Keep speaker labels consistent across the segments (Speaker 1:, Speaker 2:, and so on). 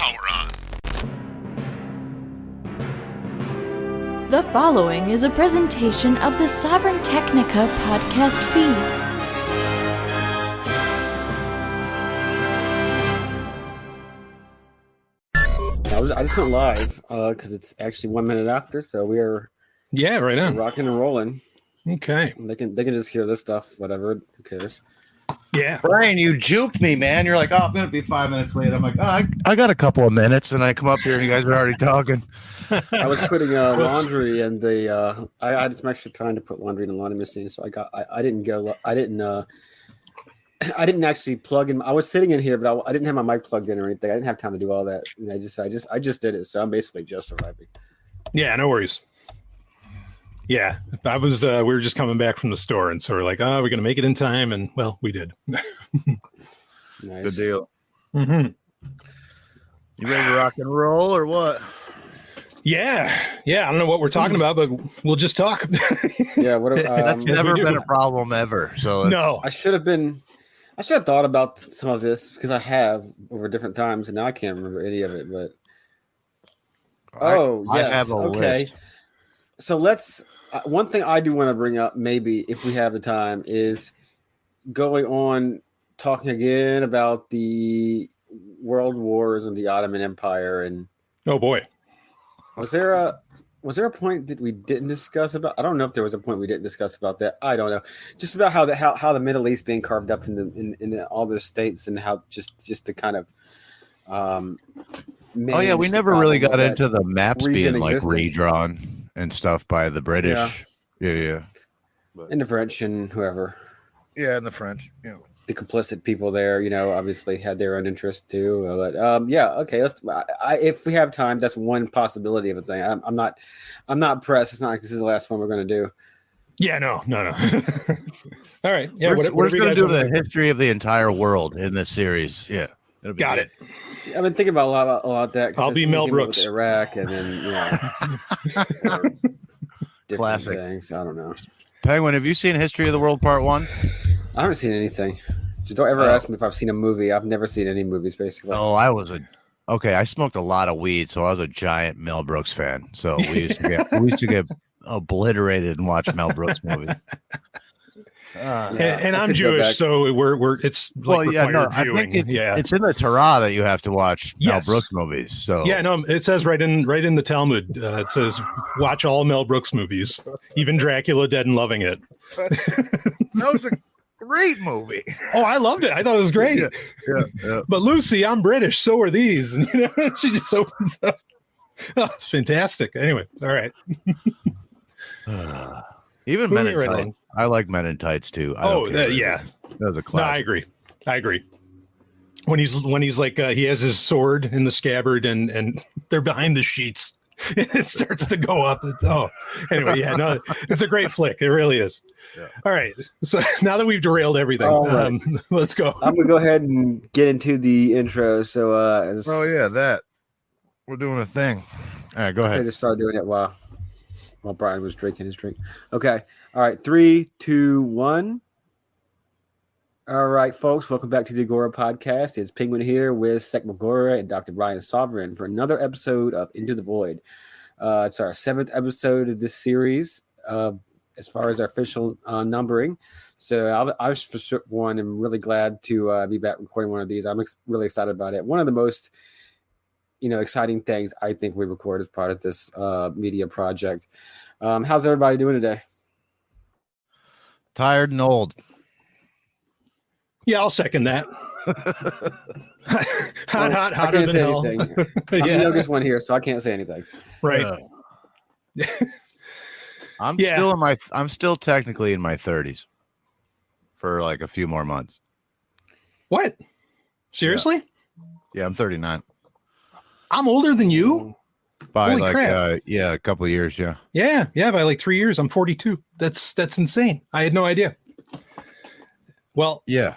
Speaker 1: power on.
Speaker 2: The following is a presentation of the Sovryn Technica podcast feed.
Speaker 3: I just went live because it's actually 1 minute after, so we are
Speaker 4: right on
Speaker 3: rocking and rolling.
Speaker 4: Okay,
Speaker 3: they can just hear this stuff, whatever. Who cares?
Speaker 4: Yeah,
Speaker 5: Brian, you juked me, man. You're like, oh, I'm gonna be 5 minutes late. I'm like, oh, I got a couple of minutes, and I come up here and you guys are already talking.
Speaker 3: I was putting laundry in the. I had some extra time to put laundry in the laundry machine, so I didn't actually plug in. I was sitting in here, but I didn't have my mic plugged in or anything. I didn't have time to do all that. And I just did it. So I'm basically just arriving.
Speaker 4: Yeah, no worries. Yeah, I was. We were just coming back from the store, and so we're like, "Oh, we're gonna make it in time," and well, we did.
Speaker 3: Nice.
Speaker 5: Good deal.
Speaker 4: Mm-hmm.
Speaker 5: You ready to rock and roll or what?
Speaker 4: Yeah. I don't know what we're talking about, but we'll just talk.
Speaker 3: Yeah, what?
Speaker 5: That's never been a problem ever. So
Speaker 4: no,
Speaker 3: I should have thought about some of this because I have over different times, and now I can't remember any of it. But yes,
Speaker 5: I have a list.
Speaker 3: So let's. One thing I do want to bring up, maybe if we have the time, is going on talking again about the world wars and the Ottoman Empire. And
Speaker 4: oh boy,
Speaker 3: was there a point that we didn't discuss about? I don't know if there was a point we didn't discuss about that. I don't know. Just about how the Middle East being carved up in all the states, and how just to kind of.
Speaker 5: We never really got into the maps being like
Speaker 3: existed.
Speaker 5: redrawn and stuff by the British. Yeah.
Speaker 3: And the French and whoever.
Speaker 5: Yeah, and the French. Yeah.
Speaker 3: The complicit people there, obviously had their own interest too. But okay. If we have time, that's one possibility of a thing. I'm not pressed. It's not like this is the last one we're going to do.
Speaker 4: Yeah, no. All right. Yeah,
Speaker 5: we're just going to do the history of the entire world in this series. Yeah.
Speaker 4: Got it.
Speaker 3: I've been thinking about a lot about that.
Speaker 4: I'll be Mel Brooks.
Speaker 3: Iraq, and then
Speaker 5: classic
Speaker 3: things. I don't know.
Speaker 5: Penguin, have you seen History of the World Part 1?
Speaker 3: I haven't seen anything. Just don't ever ask me if I've seen a movie. I've never seen any movies, basically.
Speaker 5: Oh, I smoked a lot of weed, so I was a giant Mel Brooks fan. So we used to get obliterated and watch Mel Brooks movies.
Speaker 4: And I'm Jewish, so it's like
Speaker 5: I think it's in the Torah that you have to watch Mel Brooks movies. So
Speaker 4: it says right in the Talmud. It says watch all Mel Brooks movies, even Dracula Dead and Loving It.
Speaker 5: That was a great movie.
Speaker 4: Oh, I loved it. I thought it was great.
Speaker 5: Yeah.
Speaker 4: But Lucy, I'm British. So are these. And she just opens up. Oh, it's fantastic. Anyway, all right. Moving
Speaker 5: Even Men in
Speaker 4: right
Speaker 5: Tights.
Speaker 4: along.
Speaker 5: I like Men in Tights too.
Speaker 4: Yeah.
Speaker 5: That was a classic.
Speaker 4: No, I agree. When he's like he has his sword in the scabbard and they're behind the sheets. It starts to go up. Anyway, it's a great flick. It really is. Yeah. All right. So now that we've derailed everything, let's go.
Speaker 3: I'm gonna go ahead and get into the intro. So
Speaker 5: that we're doing a thing. All right, go ahead.
Speaker 3: I just started doing it while Brian was drinking his drink. Okay. All right. 3, 2, 1. All right, folks. Welcome back to the Agora Podcast. It's Penguin here with Agora and Dr. Brian Sovryn for another episode of Into the Void. It's our 7th episode of this series as far as our official numbering. So I was for sure one am really glad to be back recording one of these. I'm really excited about it. One of the most exciting things I think we record as part of this media project. How's everybody doing today?
Speaker 5: Tired and old.
Speaker 3: Yeah,
Speaker 4: I'll second that. Hotter than hell.
Speaker 3: I'm the youngest one here, so I can't say anything.
Speaker 4: Right.
Speaker 5: I'm still technically in my 30s for like a few more months.
Speaker 4: What? Seriously?
Speaker 5: Yeah, I'm 39.
Speaker 4: I'm older than you.
Speaker 5: By
Speaker 4: Holy crap.
Speaker 5: A couple of years, yeah.
Speaker 4: Yeah, by like 3 years. I'm 42. That's insane. I had no idea. Well,
Speaker 5: yeah.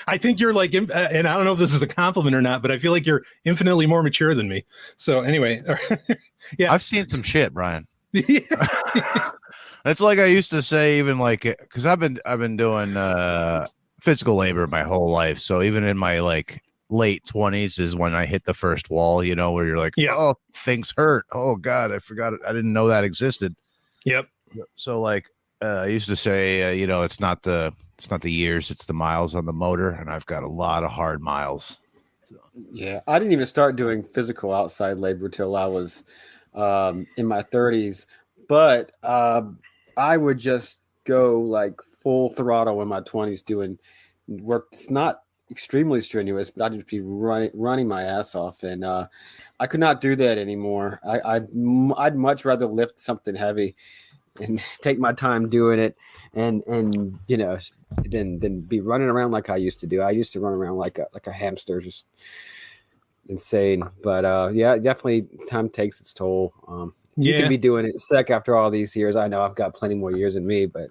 Speaker 4: I think you're like, and I don't know if this is a compliment or not, but I feel like you're infinitely more mature than me. So anyway, yeah.
Speaker 5: I've seen some shit, Brian. That's like I used to say, even like, because I've been doing physical labor my whole life. So even in my like late 20s is when I hit the first wall, where you're like, oh, things hurt. Oh God, I forgot it. I didn't know that existed.
Speaker 4: Yep.
Speaker 5: So like, I used to say, it's not the years, it's the miles on the motor. And I've got a lot of hard miles. So.
Speaker 3: Yeah. I didn't even start doing physical outside labor till I was in my 30s, but I would just go like full throttle in my 20s doing work. It's not extremely strenuous, but I'd just be running my ass off, and I could not do that anymore. I'd much rather lift something heavy and take my time doing it, and than be running around like I used to do. I used to run around like a hamster, just insane. But yeah, definitely time takes its toll. You can be doing it sick after all these years. I know I've got plenty more years in me, but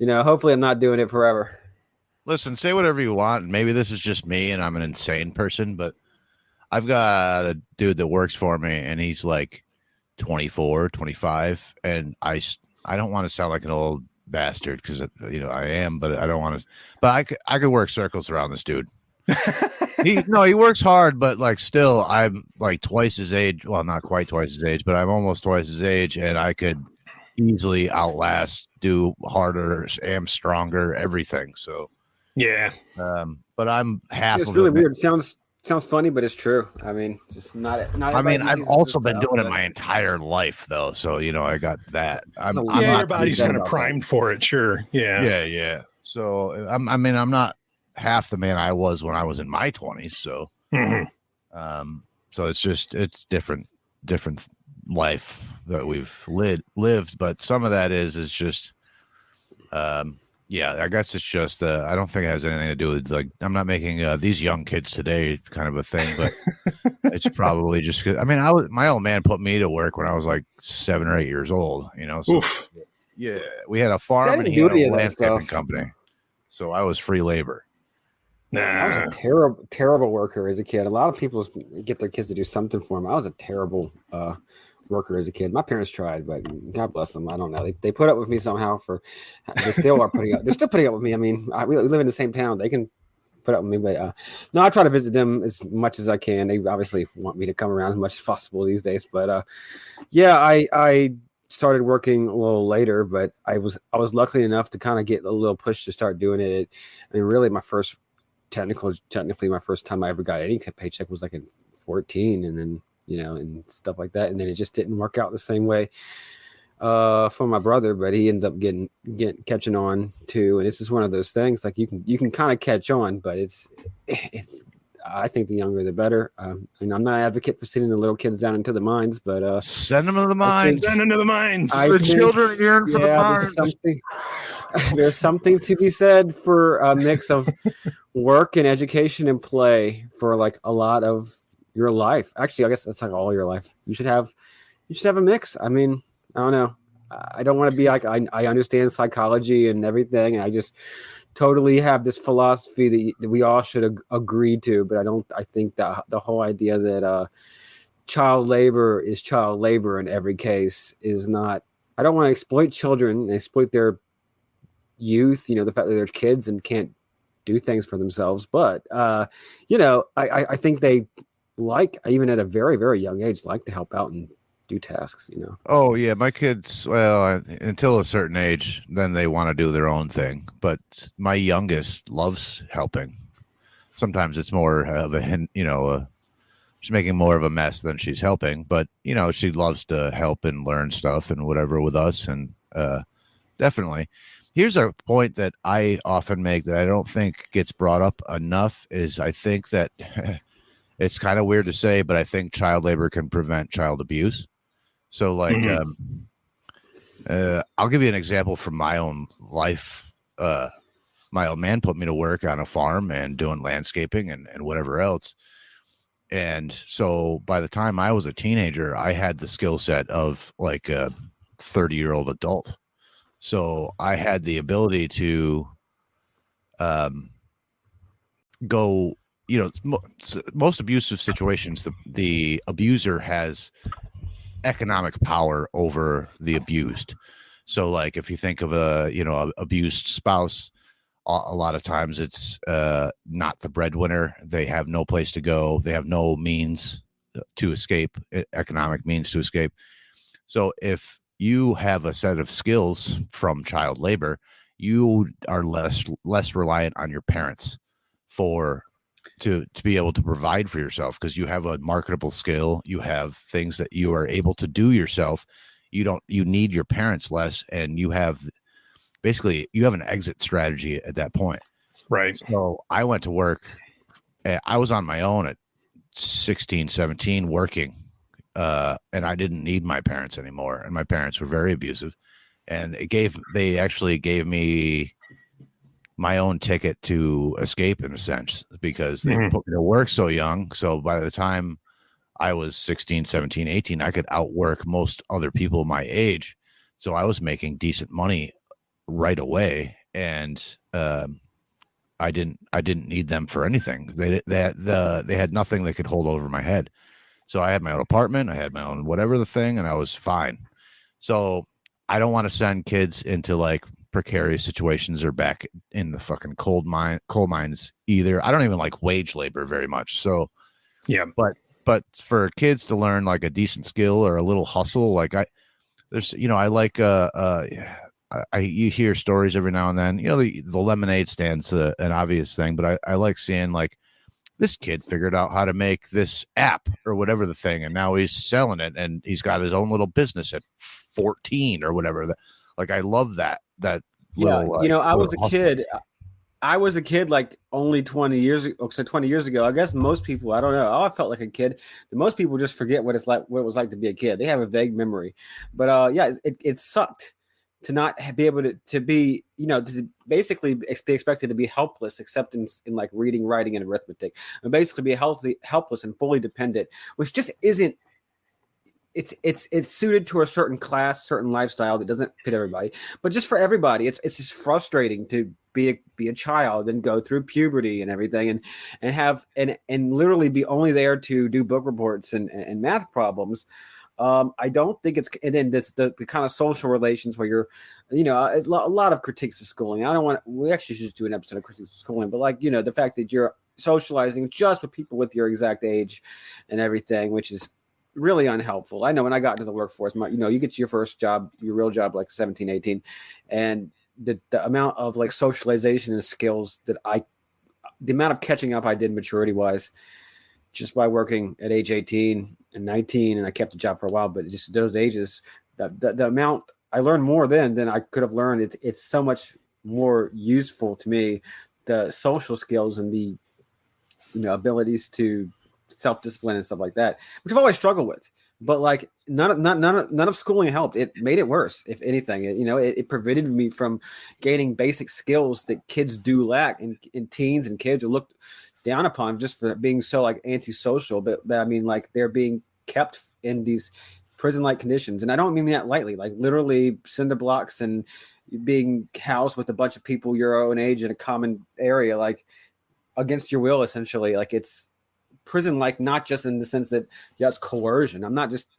Speaker 3: hopefully I'm not doing it forever.
Speaker 5: Listen, say whatever you want. Maybe this is just me and I'm an insane person, but I've got a dude that works for me and he's like 24, 25. And I don't want to sound like an old bastard because, I am, but I don't want to. But I could work circles around this dude. He works hard, but like still I'm like twice his age. Well, not quite twice his age, but I'm almost twice his age, and I could easily outlast, do harder, am stronger, everything. So
Speaker 4: yeah.
Speaker 5: But I'm half.
Speaker 3: It's really weird. Sounds funny, but it's true. I mean, just not.
Speaker 5: I mean, I've also been doing it my entire life, though. So I got that.
Speaker 4: Your body's kind of primed for it. Sure. Yeah.
Speaker 5: Yeah. So I'm not half the man I was when I was in my 20s. So, so it's different life that we've lived. But some of that is just, I guess it's just, I don't think it has anything to do with like, I'm not making these young kids today kind of a thing, but it's probably just, my old man put me to work when I was like 7 or 8 years old, so
Speaker 4: Oof.
Speaker 5: Yeah, we had a farm and he had a landscaping company. So I was free labor.
Speaker 4: Nah.
Speaker 3: I was a terrible worker as a kid. A lot of people get their kids to do something for them. I was a terrible worker as a kid. My parents tried, but God bless them. I don't know. They put up with me somehow. They still are putting up. They're still putting up with me. I mean, we live in the same town. They can put up with me, but no, I try to visit them as much as I can. They obviously want me to come around as much as possible these days. But I started working a little later, but I was lucky enough to kind of get a little push to start doing it. I mean, really, technically my first time I ever got any paycheck was like in 14, and then and stuff like that, and then it just didn't work out the same way for my brother, but he ended up catching on too. And it's just one of those things, like you can kind of catch on, but I think the younger the better. And I'm not an advocate for sending the little kids down into the mines, but
Speaker 5: send them to the mines.
Speaker 4: Send them to the mines.
Speaker 5: The children yearn for the mines.
Speaker 3: There's something to be said for a mix of work and education and play for like a lot of your life. Actually, I guess that's like all your life. You should have a mix. I mean, I don't know. I don't want to be like, I understand psychology and everything, and I just totally have this philosophy that we all should agree to, but I think that the whole idea that child labor is child labor in every case is not. I don't want to exploit children and exploit their youth, the fact that they're kids and can't do things for themselves, but I think they even at a very, very young age, like to help out and do tasks,
Speaker 5: Oh yeah, my kids, well, until a certain age, then they want to do their own thing, but my youngest loves helping. Sometimes it's more of a she's making more of a mess than she's helping, but she loves to help and learn stuff and whatever with us. And definitely here's a point that I often make that I don't think gets brought up enough is I think that it's kind of weird to say, but I think child labor can prevent child abuse. So like, I'll give you an example from my own life. My old man put me to work on a farm and doing landscaping and whatever else. And so by the time I was a teenager, I had the skill set of like a 30-year-old adult. So I had the ability to go, most abusive situations, the abuser has economic power over the abused. So like if you think of a abused spouse, a lot of times it's not the breadwinner. They have no place to go. They have no means to escape, economic means to escape. So if you have a set of skills from child labor, you are less reliant on your parents to be able to provide for yourself, because you have a marketable skill. You have things that you are able to do yourself. You need your parents less, and you have an exit strategy at that point.
Speaker 4: Right.
Speaker 5: So I went to work. I was on my own at 16, 17 working, and I didn't need my parents anymore. And my parents were very abusive, and they actually gave me my own ticket to escape, in a sense, because they put me to work so young. So by the time I was 16, 17, 18, I could outwork most other people my age. So I was making decent money right away, and I didn't need them for anything. They had nothing they could hold over my head. So I had my own apartment, I had my own whatever the thing, and I was fine. So I don't want to send kids into like precarious situations or back in the fucking coal mines either. I don't even like wage labor very much. So
Speaker 4: yeah,
Speaker 5: but for kids to learn like a decent skill or a little hustle, like you hear stories every now and then, the lemonade stand's an obvious thing, but I like seeing like this kid figured out how to make this app or whatever the thing, and now he's selling it, and he's got his own little business at 14 or whatever. Like, I love that little,
Speaker 3: I was a kid like only 20 years ago. So 20 years ago, I guess most people, I don't know. I felt like a kid. Most people just forget what it was like to be a kid. They have a vague memory, but it sucked to not be able to be, to basically be expected to be helpless, except in like reading, writing, and arithmetic, and basically be helpless and fully dependent, which just isn't. It's suited to a certain class, certain lifestyle that doesn't fit everybody. But just for everybody, it's just frustrating to be a child and go through puberty and everything, and have and literally be only there to do book reports and math problems. I don't think it's, and then this the kind of social relations where you're, a lot of critiques of schooling. We actually should just do an episode of critiques of schooling, but like, the fact that you're socializing just with people with your exact age and everything, which is really unhelpful. I know when I got into the workforce, you get to your first job, your real job, like 17, 18, and the amount of like socialization and skills the amount of catching up I did maturity wise, just by working at age 18 and 19, and I kept the job for a while, but just those ages, the amount I learned more then than I could have learned. It's so much more useful to me, the social skills and the, abilities to self-discipline and stuff like that, which I've always struggled with. But like none of schooling helped. It made it worse. If anything, it prevented me from gaining basic skills that kids do lack, in teens and kids are looked down upon just for being so like antisocial. But I mean, like, they're being kept in these prison-like conditions, and I don't mean that lightly. Like literally cinder blocks and being housed with a bunch of people your own age in a common area, like against your will, essentially. Like, it's prison, like, not just in the sense that it's coercion.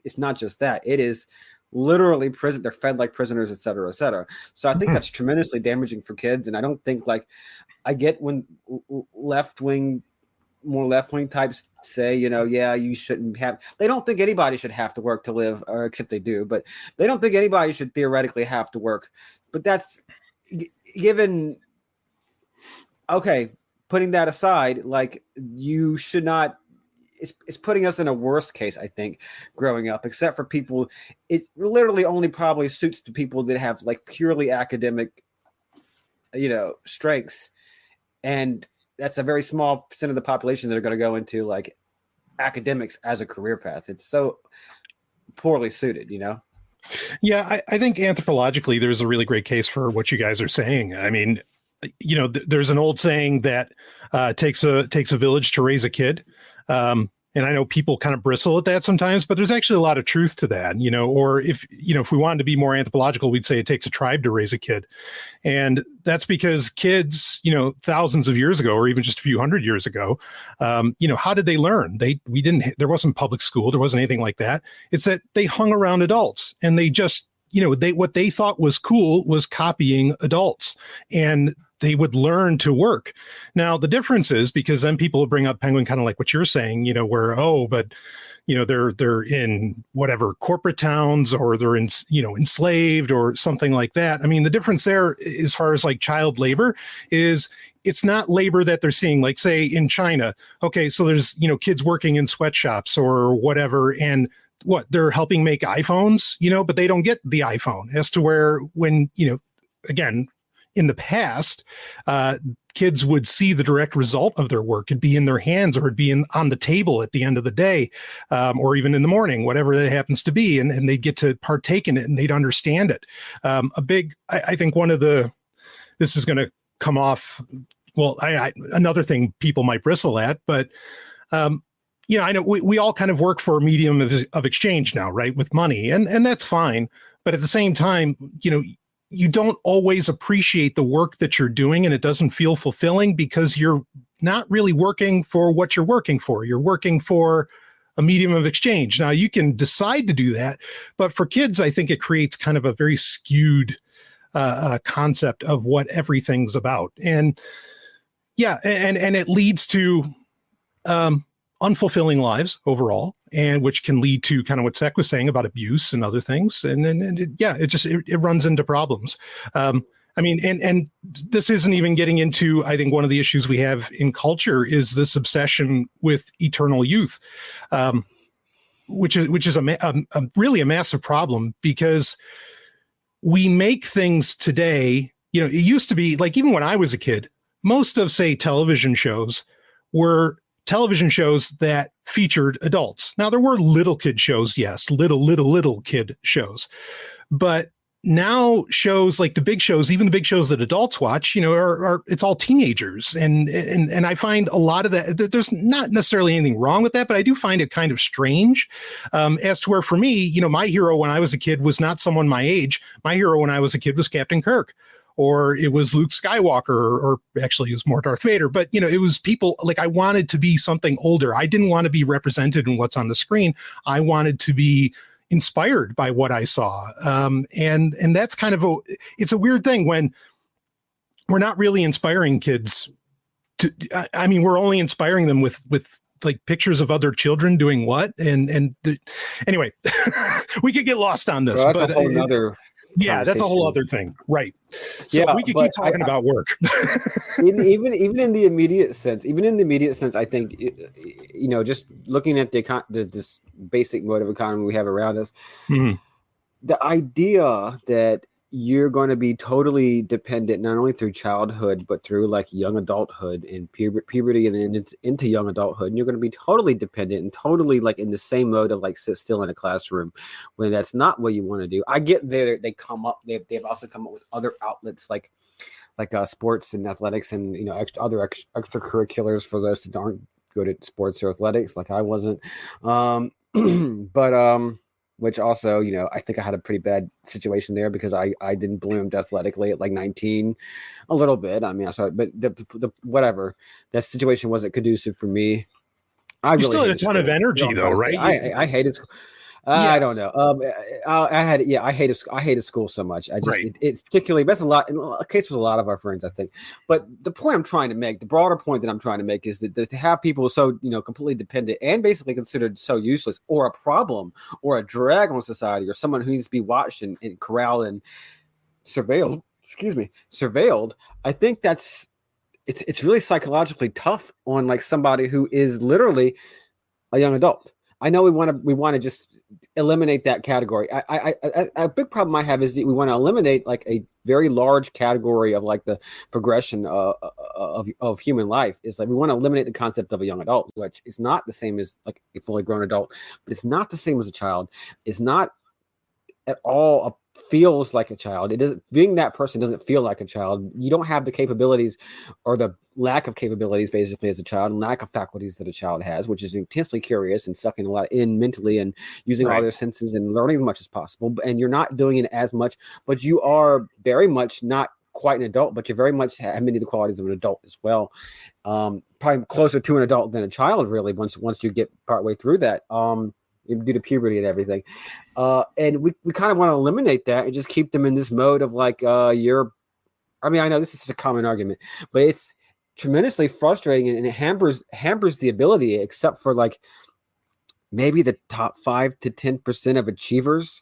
Speaker 3: It's not just that. It is literally prison. They're fed like prisoners, et cetera, et cetera. So I think that's tremendously damaging for kids. And I don't think, like, I get when more left-wing types say, you shouldn't have, they don't think anybody should have to work to live, or except they do, but they don't think anybody should theoretically have to work. But that's given, okay, putting that aside, like, you should not, it's putting us in a worse case, I think, growing up, except for people, it literally only probably suits the people that have like purely academic, strengths. And that's a very small percent of the population that are going to go into like academics as a career path. It's so poorly suited,
Speaker 4: Yeah, I think anthropologically, there's a really great case for what you guys are saying. I mean, there's an old saying that takes a village to raise a kid. And I know people kind of bristle at that sometimes, but there's actually a lot of truth to that, or if we wanted to be more anthropological, we'd say it takes a tribe to raise a kid. And that's because kids, thousands of years ago, or even just a few hundred years ago, how did they learn? There wasn't public school. There wasn't anything like that. It's that they hung around adults, and they just, what they thought was cool was copying adults. And they would learn to work. Now, the difference is, because then people will bring up Penguin, kind of like what you're saying, where, but they're in whatever corporate towns, or they're in, enslaved or something like that. I mean, the difference there, as far as like child labor, is it's not labor that they're seeing, like say in China. Okay, so there's, kids working in sweatshops or whatever, and what they're helping make iPhones, but they don't get the iPhone, as to where when, again, in the past, kids would see the direct result of their work. It'd be in their hands, or it'd be on the table at the end of the day, or even in the morning, whatever it happens to be. And they'd get to partake in it, and they'd understand it. I think this is going to come off, well, another thing people might bristle at, but, I know we all kind of work for a medium of exchange now, right? With money, and that's fine. But at the same time, you don't always appreciate the work that you're doing, and it doesn't feel fulfilling, because you're not really working for what you're working for. You're working for a medium of exchange. Now, you can decide to do that, but for kids, I think it creates kind of a very skewed concept of what everything's about. And yeah, and it leads to unfulfilling lives overall, and which can lead to kind of what Sek was saying about abuse and other things. And it runs into problems. And this isn't even getting into, I think one of the issues we have in culture is this obsession with eternal youth, which is really a massive problem, because we make things today, it used to be like, even when I was a kid, most of, say, television shows were television shows that featured adults. Now, there were little kid shows, yes, little kid shows, but now shows like the big shows, even the big shows that adults watch, are it's all teenagers, and I find a lot of that. There's not necessarily anything wrong with that, but I do find it kind of strange, as to where, for me, my hero when I was a kid was not someone my age. My hero when I was a kid was Captain Kirk, or it was Luke Skywalker, or actually it was more Darth Vader. But, it was people like, I wanted to be something older. I didn't want to be represented in what's on the screen. I wanted to be inspired by what I saw. And that's kind of it's a weird thing when we're not really inspiring kids to, we're only inspiring them with like pictures of other children doing what. Anyway, we could get lost on this,
Speaker 3: well,
Speaker 4: but that's a whole other thing. Right. So we could keep talking about work.
Speaker 3: even in the immediate sense, I think, just looking at this basic mode of economy we have around us, the idea that you're going to be totally dependent, not only through childhood, but through like young adulthood and puberty, and then into young adulthood. And you're going to be totally dependent and totally like in the same mode of like sit still in a classroom, when that's not what you want to do. I get there. They've also come up with other outlets like sports and athletics, and other extracurriculars for those that aren't good at sports or athletics, like I wasn't. Which also, I think I had a pretty bad situation there, because I didn't bloom athletically at like 19, a little bit. I saw it, but the whatever, that situation wasn't conducive for me.
Speaker 4: You still had a ton of energy, though, right?
Speaker 3: I hated school. I don't know. I hated school so much. It's particularly, that's a lot in a case with a lot of our friends, I think. But the point I'm trying to make, the broader point that I'm trying to make, is that to have people so, completely dependent and basically considered so useless, or a problem, or a drag on society, or someone who needs to be watched and corralled and surveilled. I think it's really psychologically tough on like somebody who is literally a young adult. I know we want to just eliminate that category. A big problem I have is that we want to eliminate like a very large category of like the progression of human life. Is like we want to eliminate the concept of a young adult, which is not the same as like a fully grown adult, but it's not the same as a child. It's not at all feels like a child. It doesn't, being that person doesn't feel like a child. You don't have the capabilities, or the lack of capabilities basically as a child, and lack of faculties that a child has, which is intensely curious and sucking a lot in mentally and using all their senses and learning as much as possible. And you're not doing it as much, but you are very much not quite an adult, but you very much have many of the qualities of an adult as well. Probably closer to an adult than a child, really, once you get partway through that. Due to puberty and everything. And we kind of want to eliminate that and just keep them in this mode of like, you're I mean, I know this is such a common argument, but it's tremendously frustrating, and it hampers the ability, except for like maybe the top 5 to 10% of achievers.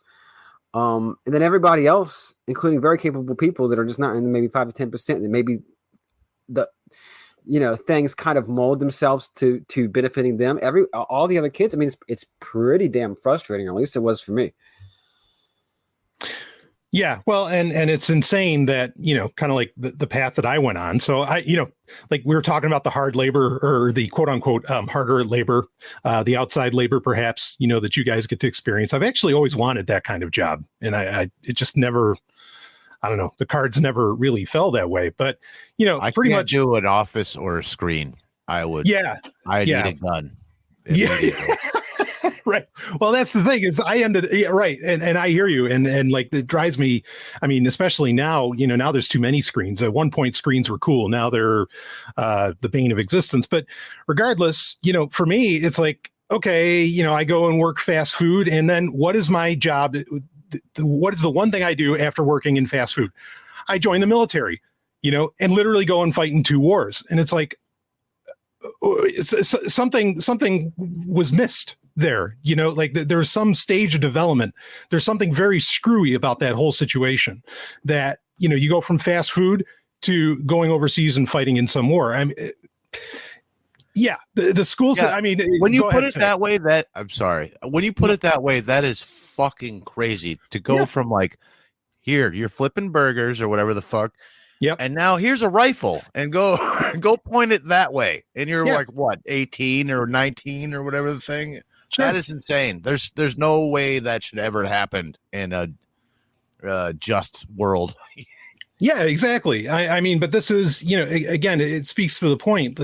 Speaker 3: And then everybody else, including very capable people that are just not in maybe 5 to 10%, and maybe things kind of mold themselves to benefiting them. All the other kids, I mean, it's pretty damn frustrating. At least it was for me.
Speaker 4: Yeah, well, and it's insane that, kind of like the path that I went on. So like we were talking about the hard labor, or the quote unquote harder labor, the outside labor, perhaps, that you guys get to experience. I've actually always wanted that kind of job, and it just never, I don't know, the cards never really fell that way. But
Speaker 5: I
Speaker 4: pretty
Speaker 5: can't
Speaker 4: much
Speaker 5: do an office or a screen. I would.
Speaker 4: Yeah,
Speaker 5: I need it done.
Speaker 4: Yeah. Right. Well, that's the thing is right. And I hear you. And like, it drives me. I mean, especially now, now there's too many screens. At one point, screens were cool. Now they're the bane of existence. But regardless, for me, it's like, okay, I go and work fast food. And then what is my job? What is the one thing I do after working in fast food? I join the military, and literally go and fight in 2 wars. And it's like, something was missed there, like there's some stage of development. There's something very screwy about that whole situation, that, you go from fast food to going overseas and fighting in some war. I mean, yeah, the schools. Yeah. I mean,
Speaker 5: when you put it that way, when you put it that way, that is fucking crazy to go from like, here, you're flipping burgers or whatever the fuck.
Speaker 4: Yep.
Speaker 5: And now here's a rifle, and go point it that way. And you're like, what, 18 or 19 or whatever the thing. Sure. That is insane. There's no way that should ever happen in a just world.
Speaker 4: Yeah, exactly. I mean, but this is, again, it speaks to the point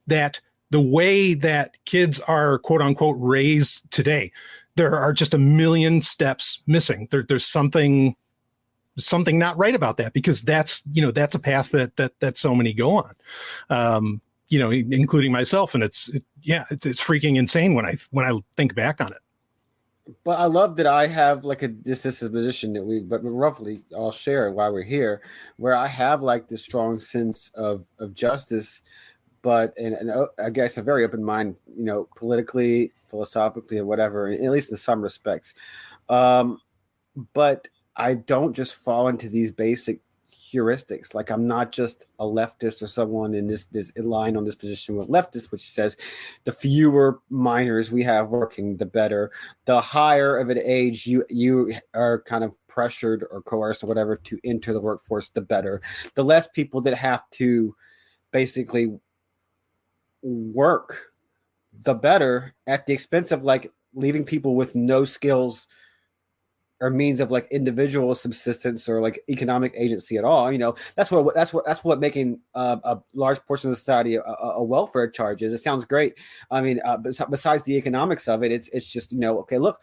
Speaker 4: that the way that kids are, quote unquote, raised today, there are just a million steps missing. There's something not right about that, because that's a path that so many go on, including myself. And it's freaking insane when I think back on it.
Speaker 3: But I love that I have like this is a position that but roughly all share while we're here, where I have like this strong sense of justice, but and I guess a very open mind, politically, philosophically, and whatever, at least in some respects. But I don't just fall into these basic heuristics. Like, I'm not just a leftist or someone in this line on this position with leftists, which says the fewer minors we have working, the better. The higher of an age you are kind of pressured or coerced or whatever to enter the workforce, the better. The less people that have to basically work, the better, at the expense of like leaving people with no skills or means of like individual subsistence or like economic agency at all. That's what making a large portion of society a welfare charge is. It sounds great. I mean, besides the economics of it, it's just, okay, look,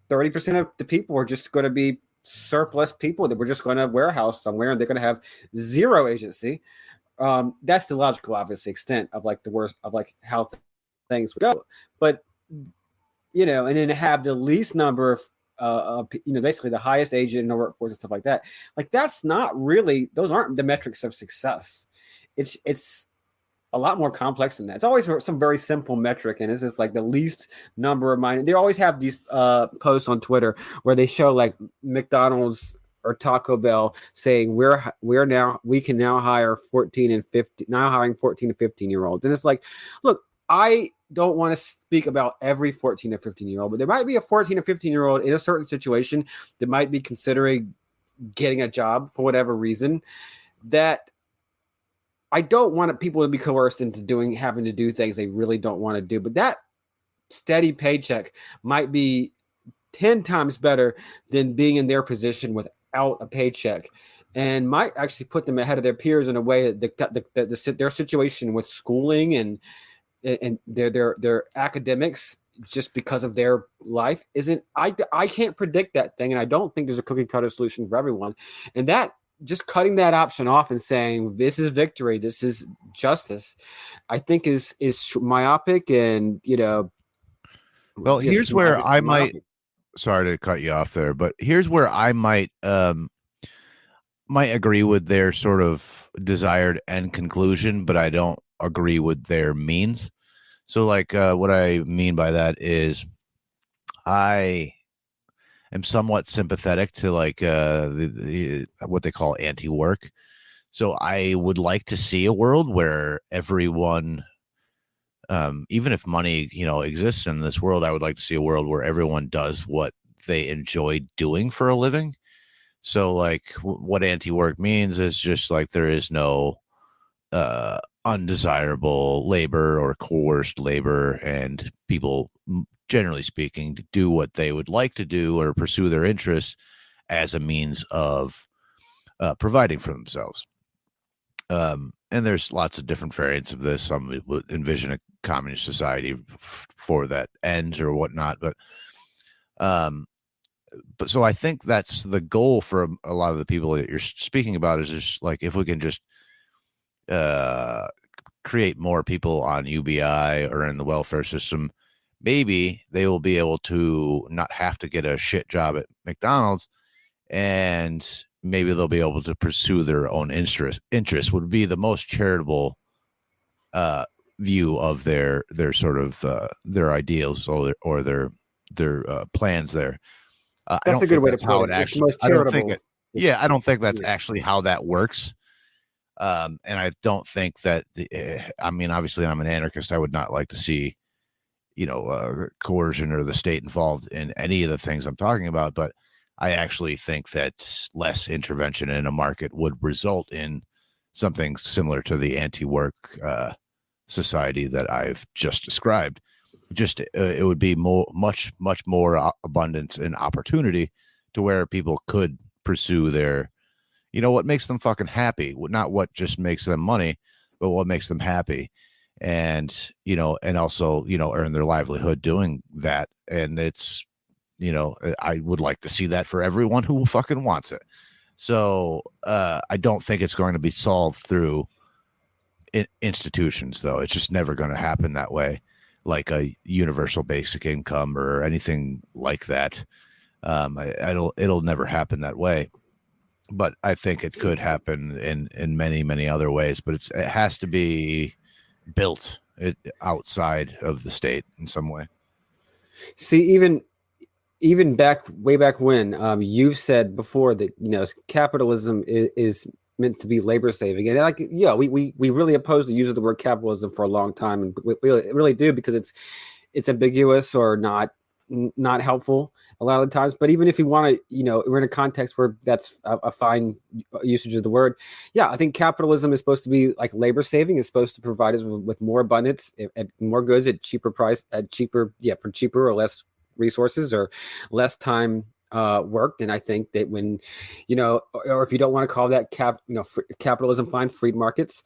Speaker 3: 30% of the people are just going to be surplus people that we're just going to warehouse somewhere, and they're going to have zero agency. That's the logical, obviously, extent of like the worst of like how things would go. But, and then have the least number of basically the highest age in the workforce and stuff like that. Like, that's not really, those aren't the metrics of success. It's a lot more complex than that. It's always some very simple metric, and it's just like the least number of minors. They always have these posts on Twitter where they show like McDonald's or Taco Bell saying we can now hire 14 and 15, now hiring 14 to 15 year olds. And it's like, look, I don't want to speak about every 14 or 15 year old, but there might be a 14 or 15 year old in a certain situation that might be considering getting a job for whatever reason, that I don't want people to be coerced into having to do things they really don't want to do. But that steady paycheck might be 10 times better than being in their position without a paycheck, and might actually put them ahead of their peers in a way that their situation with schooling and their academics, just because of their life, isn't. I can't predict that thing, and I don't think there's a cookie cutter solution for everyone. And that, just cutting that option off and saying this is victory, this is justice, I think is myopic. And
Speaker 5: well, here's where I might. Sorry to cut you off there, but here's where I might might agree with their sort of desired end conclusion, but I don't agree with their means. So like what I mean by that is I am somewhat sympathetic to like what they call anti-work. So I would like to see a world where everyone, even if money, exists in this world, I would like to see a world where everyone does what they enjoy doing for a living. So like what anti-work means is just like there is no undesirable labor or coerced labor, and people, generally speaking, do what they would like to do or pursue their interests as a means of providing for themselves. And there's lots of different variants of this. Some would envision a communist society for that end or whatnot, but so I think that's the goal for a lot of the people that you're speaking about, is just like if we can just create more people on UBI or in the welfare system, maybe they will be able to not have to get a shit job at McDonald's, and maybe they'll be able to pursue their own interest would be the most charitable view of their sort of their ideals or their plans there.
Speaker 3: That's a good way to put it. It's the most charitable.
Speaker 5: I don't think that's actually how that works. And I don't think that obviously I'm an anarchist. I would not like to see, coercion or the state involved in any of the things I'm talking about. But I actually think that less intervention in a market would result in something similar to the anti-work society that I've just described. Just it would be much more abundance and opportunity to where people could pursue their, what makes them fucking happy, not what just makes them money, but what makes them happy, and and also earn their livelihood doing that. And it's I would like to see that for everyone who fucking wants it. So I don't think it's going to be solved through institutions, though. It's just never going to happen that way, like a universal basic income or anything like that. It'll never happen that way, but I think it could happen in many other ways. But it has to be built outside of the state in some way.
Speaker 3: See, even way back when, you've said before that capitalism is meant to be labor saving, and we really oppose the use of the word capitalism for a long time, and we really do, because it's ambiguous or not helpful a lot of the times. But even if you want to, we're in a context where that's a fine usage of the word. Yeah, I think capitalism is supposed to be like labor saving. It's supposed to provide us with more abundance and more goods at cheaper price, for cheaper or less resources or less time worked. And I think that when, or if you don't want to call that capitalism, fine, free markets,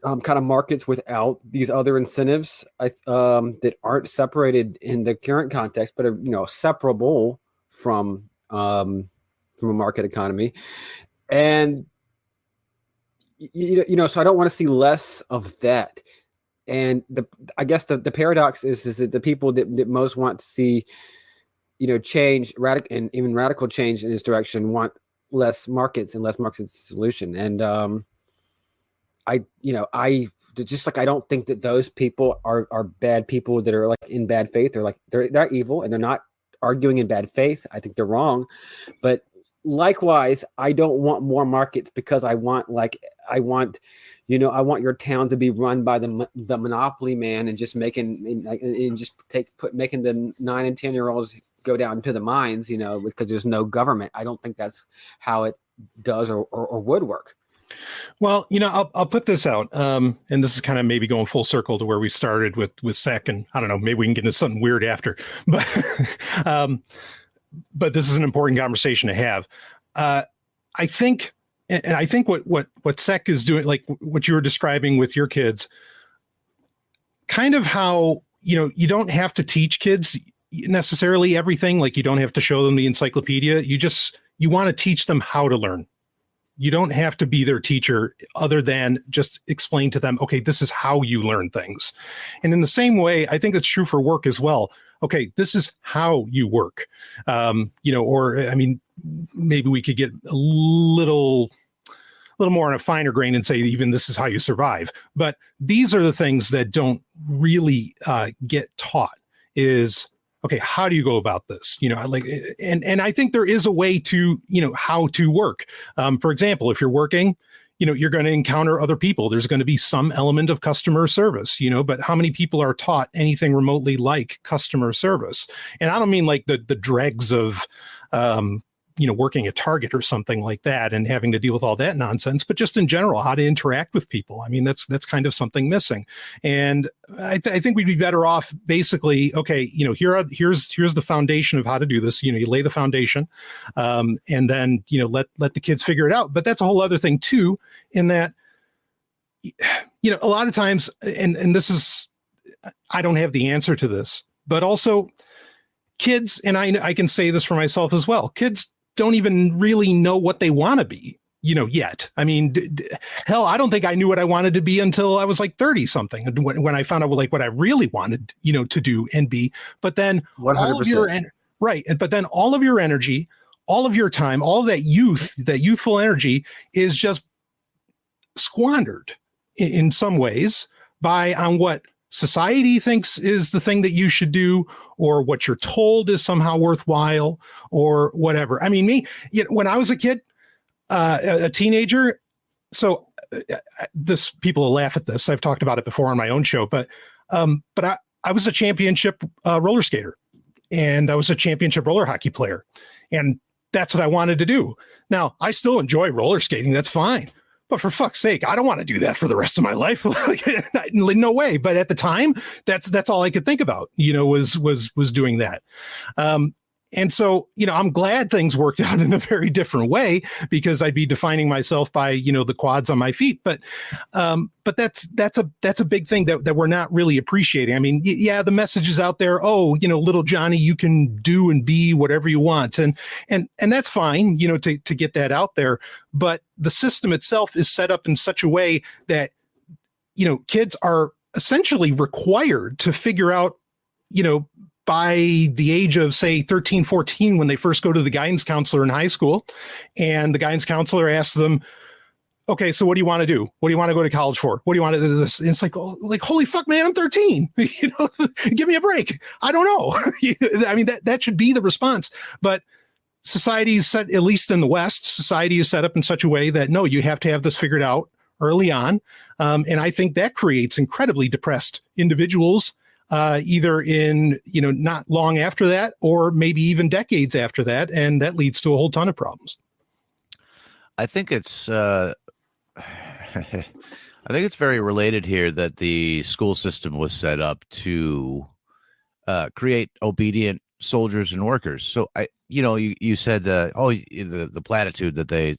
Speaker 3: kind of markets without these other incentives that aren't separated in the current context, but are separable from a market economy. And so I don't want to see less of that. And I guess the paradox is that the people that most want to see change, radical change in this direction, want less markets, and less markets is the solution. And I don't think that those people are bad people that are like in bad faith. They're like they're evil, and they're not arguing in bad faith. I think they're wrong. But likewise, I don't want more markets, because I want your town to be run by the monopoly man, and just making the 9 and 10-year-olds go down to the mines, because there's no government. I don't think that's how it does or would work.
Speaker 4: Well, I'll put this out, and this is kind of maybe going full circle to where we started with SEC, and I don't know, maybe we can get into something weird after, but this is an important conversation to have. I think what SEC is doing, like what you were describing with your kids, kind of how, you don't have to teach kids necessarily everything. Like you don't have to show them the encyclopedia. You want to teach them how to learn. You don't have to be their teacher, other than just explain to them, okay, this is how you learn things. And in the same way, I think it's true for work as well. Okay, this is how you work. maybe we could get a little more on a finer grain and say even this is how you survive. But these are the things that don't really get taught is, okay, how do you go about this? And I think there is a way to, how to work. For example, if you're working, you're going to encounter other people. There's going to be some element of customer service, but how many people are taught anything remotely like customer service? And I don't mean like the dregs of, working at Target or something like that and having to deal with all that nonsense, but just in general, how to interact with people. I mean, that's kind of something missing. And I think we'd be better off basically, okay, here's the foundation of how to do this. You lay the foundation, and then, let the kids figure it out. But that's a whole other thing too, in that, a lot of times, and this is, I don't have the answer to this, but also kids, and I can say this for myself as well, kids don't even really know what they want to be, yet. I mean, hell, I don't think I knew what I wanted to be until I was like 30 something when I found out like what I really wanted, to do and be. But then
Speaker 3: 100%.
Speaker 4: All of your right. But then all of your energy, all of your time, all of that youthful energy is just squandered in some ways on what society thinks is the thing that you should do, or what you're told is somehow worthwhile, or whatever. I mean, when I was a kid, a teenager, so people will laugh at this. I've talked about it before on my own show, but I was a championship roller skater, and I was a championship roller hockey player, and that's what I wanted to do. Now, I still enjoy roller skating. That's fine. But for fuck's sake, I don't want to do that for the rest of my life. No way. But at the time, that's all I could think about, was doing that. And so, I'm glad things worked out in a very different way, because I'd be defining myself by, the quads on my feet. But that's a big thing that we're not really appreciating. I mean, yeah, the message is out there. Oh, little Johnny, you can do and be whatever you want. And that's fine, to get that out there. But the system itself is set up in such a way that, kids are essentially required to figure out, by the age of, say, 13, 14, when they first go to the guidance counselor in high school, and the guidance counselor asks them, okay, so what do you want to do? What do you want to go to college for? What do you want to do this? And it's like, holy fuck, man, I'm 13. Give me a break. I don't know. I mean, that should be the response. But society is set, at least in the West, society is set up in such a way that, no, you have to have this figured out early on. And I think that creates incredibly depressed individuals, either in, not long after that, or maybe even decades after that. And that leads to a whole ton of problems.
Speaker 5: I think it's very related here that the school system was set up to create obedient soldiers and workers. So you said the platitude that they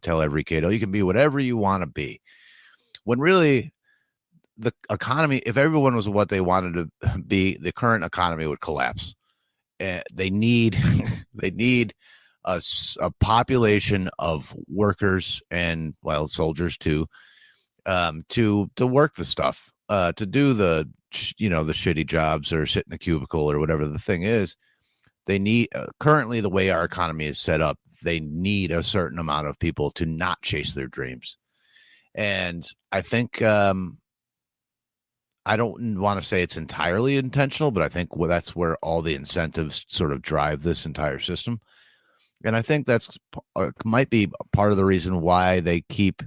Speaker 5: tell every kid, oh, you can be whatever you want to be, when really the economy, if everyone was what they wanted to be, the current economy would collapse. They need a population of workers and, well, soldiers too, to work the stuff, to do the shitty jobs, or sit in a cubicle, or whatever the thing is. They need, currently the way our economy is set up, they need a certain amount of people to not chase their dreams. And I think, I don't want to say it's entirely intentional, but I think that's where all the incentives sort of drive this entire system. And I think that's might be part of the reason why they keep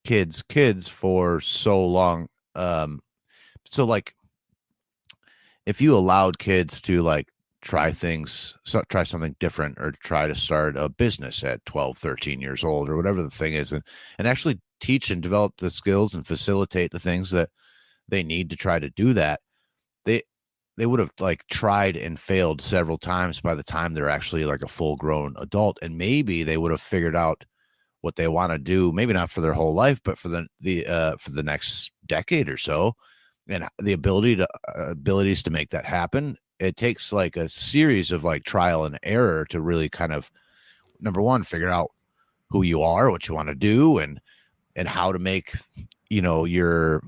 Speaker 5: kids for so long. So like, if you allowed kids to try something different, or try to start a business at 12, 13 years old, or whatever the thing is, and actually teach and develop the skills and facilitate the things that they need to try to do that, they would have tried and failed several times by the time they're actually a full grown adult. And maybe they would have figured out what they want to do, maybe not for their whole life, but for the next decade or so, and the abilities to make that happen. It takes a series of trial and error to really kind of, number one, figure out who you are, what you want to do, and how to make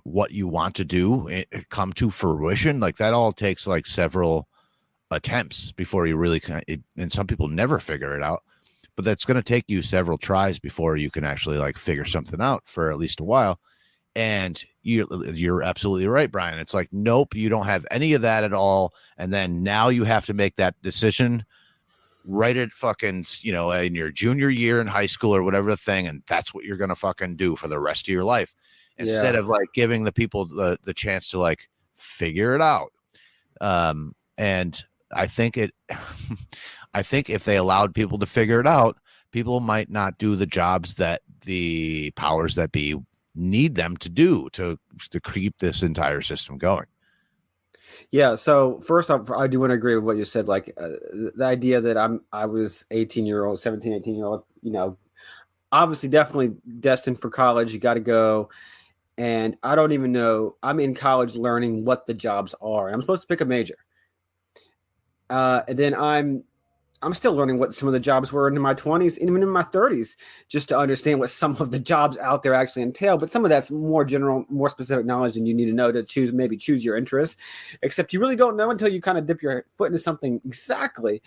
Speaker 5: what you want to do come to fruition. That all takes several attempts before you really can. And some people never figure it out, but that's going to take you several tries before you can actually like figure something out for at least a while. And you're absolutely right, Brian. It's like, nope, you don't have any of that at all. And then now you have to make that decision right at fucking, in your junior year in high school or whatever the thing. And that's what you're going to fucking do for the rest of your life. Instead of like giving the people the chance to like figure it out. And I think I think if they allowed people to figure it out, people might not do the jobs that the powers that be need them to do to keep this entire system going.
Speaker 3: Yeah. So first off, I do want to agree with what you said. Like the idea that I was 18-year-old, 17, 18-year-old, obviously definitely destined for college. You got to go. And I don't even know, I'm in college learning what the jobs are. I'm supposed to pick a major. And then I'm still learning what some of the jobs were in my 20s, even in my 30s, just to understand what some of the jobs out there actually entail. But some of that's more general, more specific knowledge than you need to know to choose your interest, except you really don't know until you kind of dip your foot into something exactly.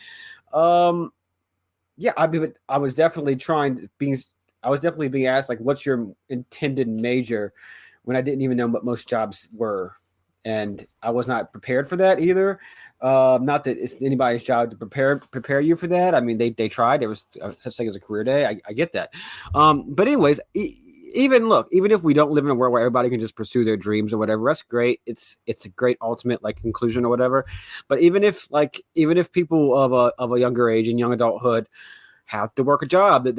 Speaker 3: Yeah, I was definitely being asked, like, what's your intended major, when I didn't even know what most jobs were. And I was not prepared for that either. Not that it's anybody's job to prepare you for that. I mean, they tried. There was such thing as a career day. I get that. But anyways, even if we don't live in a world where everybody can just pursue their dreams or whatever, that's great. It's a great ultimate like conclusion or whatever. But even if people of a younger age and young adulthood have to work a job that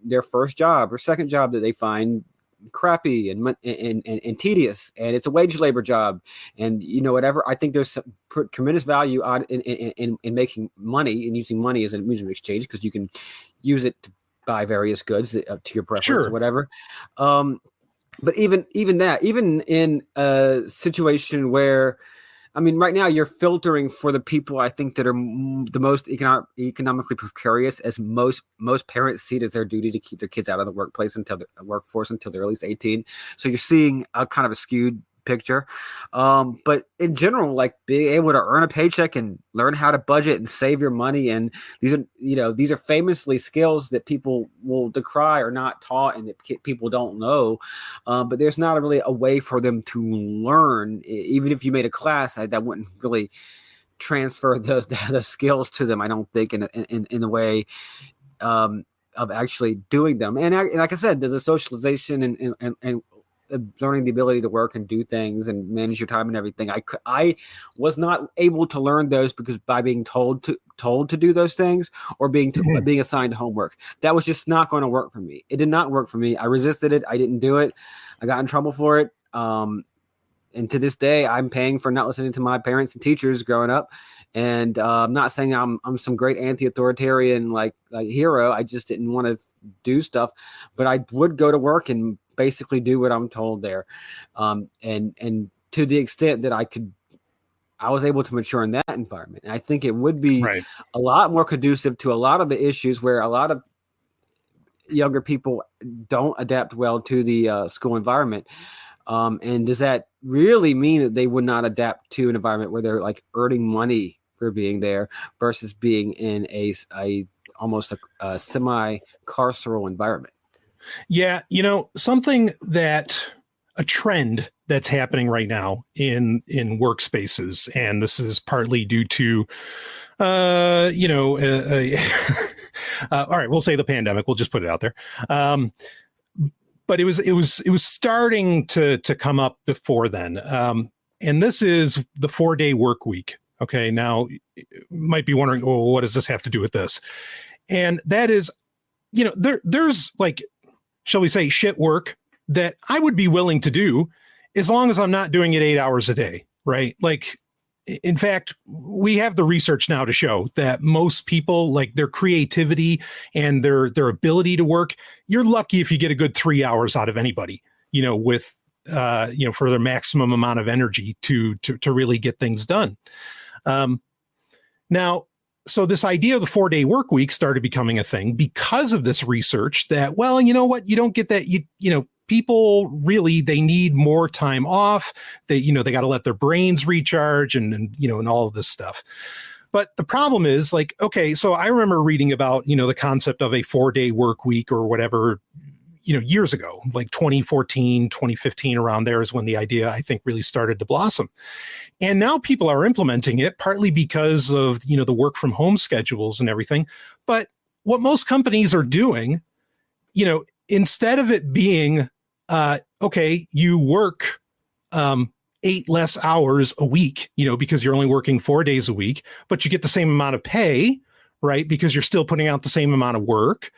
Speaker 3: their first job or second job that they find crappy and tedious, and it's a wage labor job, and whatever, I think there's some tremendous value in making money and using money as a medium of exchange, because you can use it to buy various goods to your preference or whatever. But even in a situation where, I mean, right now you're filtering for the people I think that are the most economically precarious, as most parents see it as their duty to keep their kids out of the workforce until they're at least 18. So you're seeing a kind of a skewed picture. But in general, like being able to earn a paycheck and learn how to budget and save your money, and these are famously skills that people will decry or not taught, and that people don't know. But there's not really a way for them to learn. Even if you made a class, that wouldn't really transfer the skills to them, I don't think, in a way of actually doing them. And like I said, there's a socialization and learning the ability to work and do things and manage your time and everything. I was not able to learn those because by being told to do those things, or being assigned homework. That was just not going to work for me. It did not work for me. I resisted it. I didn't do it. I got in trouble for it. And to this day, I'm paying for not listening to my parents and teachers growing up. And I'm not saying I'm some great anti-authoritarian like hero. I just didn't want to do stuff, but I would go to work and basically do what I'm told there. And to the extent that I was able to mature in that environment. And I think it would be a lot more conducive to a lot of the issues where a lot of younger people don't adapt well to the school environment. And does that really mean that they would not adapt to an environment where they're like earning money for being there versus being in almost a semi-carceral environment?
Speaker 4: Yeah, something a trend that's happening right now in workspaces, and this is partly due to, all right, we'll say the pandemic. We'll just put it out there. But it was starting to come up before then, and this is the 4-day work week. Okay, now you might be wondering, oh, what does this have to do with this? And that is, there's like, shall we say, shit work that I would be willing to do as long as I'm not doing it 8 hours a day, right? Like, in fact, we have the research now to show that most people, like their creativity and their ability to work, you're lucky if you get a good 3 hours out of anybody, with, for their maximum amount of energy to really get things done. Now, so this idea of the 4-day work week started becoming a thing because of this research that, well, you know what, you don't get that, people really, they need more time off. They got to let their brains recharge and all of this stuff. But the problem is, like, okay, so I remember reading about, the concept of a 4-day work week or whatever, years ago, like 2014, 2015, around there is when the idea, I think, really started to blossom. And now people are implementing it, partly because of, the work from home schedules and everything. But what most companies are doing, instead of it being, okay, you work 8 less hours a week, because you're only working 4 days a week, but you get the same amount of pay, right? Because you're still putting out the same amount of work.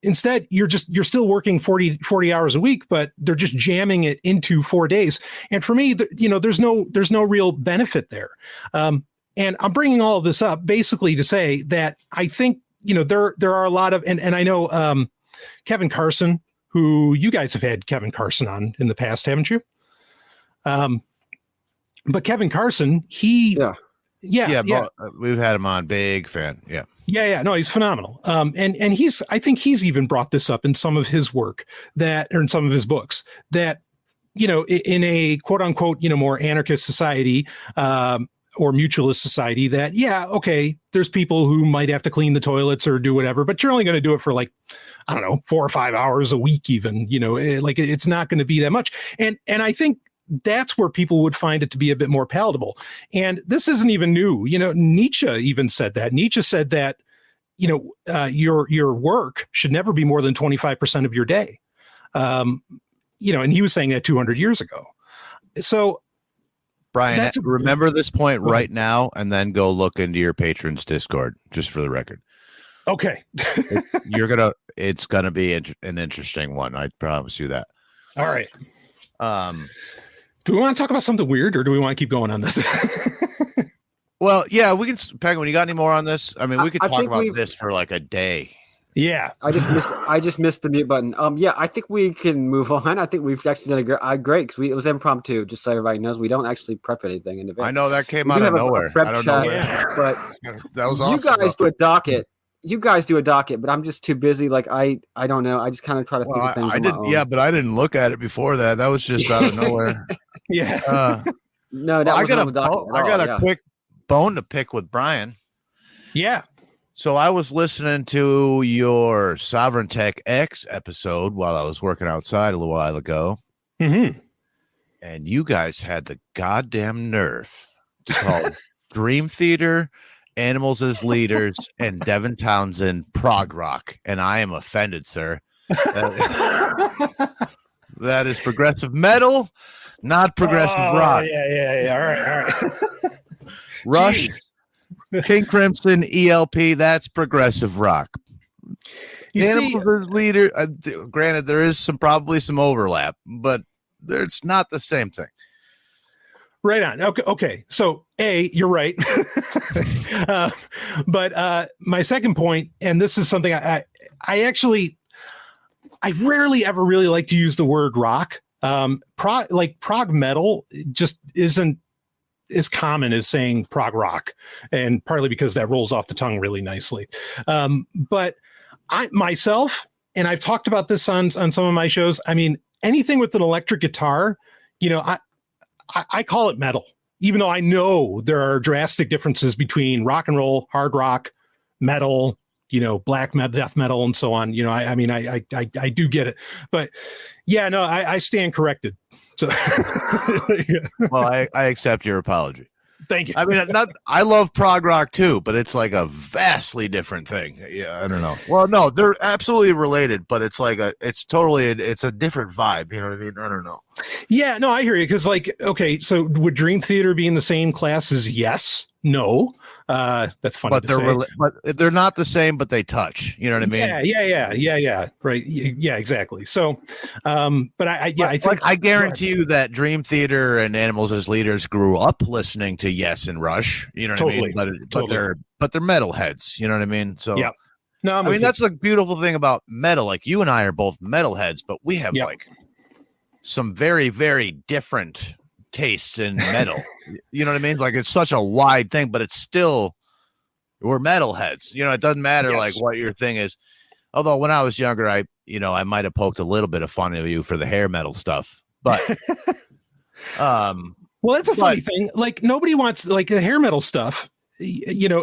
Speaker 4: Instead, you're still working 40 hours a week, but they're just jamming it into 4 days. And for me, there's no real benefit there. And I'm bringing all of this up basically to say that I think, there are a lot of, and I know Kevin Carson, who you guys have had Kevin Carson on in the past, haven't you? But Kevin Carson, we've had him on. Big fan. Yeah. No, he's phenomenal. And I think he's even brought this up in some of his work or in some of his books that, in a quote unquote, more anarchist society, or mutualist society, that, okay, there's people who might have to clean the toilets or do whatever, but you're only going to do it for, like, I don't know, 4 or 5 hours a week, even, like, it's not going to be that much. And I think that's where people would find it to be a bit more palatable. And this isn't even new. Nietzsche even said that. Nietzsche said that, your work should never be more than 25% of your day. And he was saying that 200 years ago. So,
Speaker 5: Brian, remember this point right now, and then go look into your patrons' Discord, just for the record.
Speaker 4: Okay.
Speaker 5: It's gonna be an interesting one. I promise you that.
Speaker 4: All right. Do we want to talk about something weird, or do we want to keep going on this?
Speaker 5: Well, yeah, we can. Peg, when you got any more on this? I mean, we could talk about this for like a day.
Speaker 4: Yeah,
Speaker 3: I just missed the mute button. Yeah, I think we can move on. I think we've actually done great because it was impromptu. Just so everybody knows, we don't actually prep anything in advance.
Speaker 5: I know that came out of nowhere. I don't know,
Speaker 3: but
Speaker 5: that was awesome.
Speaker 3: You guys do a docket. You guys do a docket, but I'm just too busy. Like I don't know. I just kind of try to think of things.
Speaker 5: I didn't. Yeah, but I didn't look at it before that. That was just out of nowhere.
Speaker 4: Yeah.
Speaker 3: No, that was on the docket.
Speaker 5: I got a quick bone to pick with Brian.
Speaker 4: Yeah.
Speaker 5: So I was listening to your Sovryn Tech X episode while I was working outside a little while ago.
Speaker 4: Mm-hmm.
Speaker 5: And you guys had the goddamn nerve to call Dream Theater, Animals as Leaders, and Devin Townsend prog rock. And I am offended, sir. That is progressive metal, not progressive rock.
Speaker 4: Yeah. All right.
Speaker 5: Rush, King Crimson, ELP, that's progressive rock. Animals as Leader, granted, there is probably some overlap, but it's not the same thing.
Speaker 4: Right on. Okay. So you're right. But my second point, and this is something I rarely ever really like to use the word rock. Prog metal just isn't as common as saying prog rock, and partly because that rolls off the tongue really nicely. But I myself, and I've talked about this on some of my shows, I mean, anything with an electric guitar, I call it metal, even though I know there are drastic differences between rock and roll, hard rock, metal, black metal, death metal, and so on. I do get it, but yeah, no, I stand corrected. So,
Speaker 5: well, I accept your apology.
Speaker 4: Thank you.
Speaker 5: I mean, I love prog rock too, but it's like a vastly different thing. Yeah, I don't know. Well, no, they're absolutely related, but it's like it's a different vibe. You know what I mean? I don't know.
Speaker 4: Yeah, no, I hear you. Because okay, so would Dream Theater be in the same class as Yes? No. That's funny.
Speaker 5: But but they're not the same, but they touch. You know what I mean?
Speaker 4: Yeah. Right. Yeah, exactly. So, but I think
Speaker 5: I guarantee you that Dream Theater and Animals as Leaders grew up listening to Yes and Rush. You know what I mean? But they're metalheads. You know what I mean? So
Speaker 4: yeah. No,
Speaker 5: I mean that's the beautiful thing about metal. Like you and I are both metalheads, but we have like some very, very different tastes in metal. You know what I mean? Like it's such a wide thing, but it's still we're metalheads. It doesn't matter like what your thing is. Although when I was younger, I I might have poked a little bit of fun at you for the hair metal stuff, but
Speaker 4: well, that's a funny thing. Like nobody wants like the hair metal stuff, that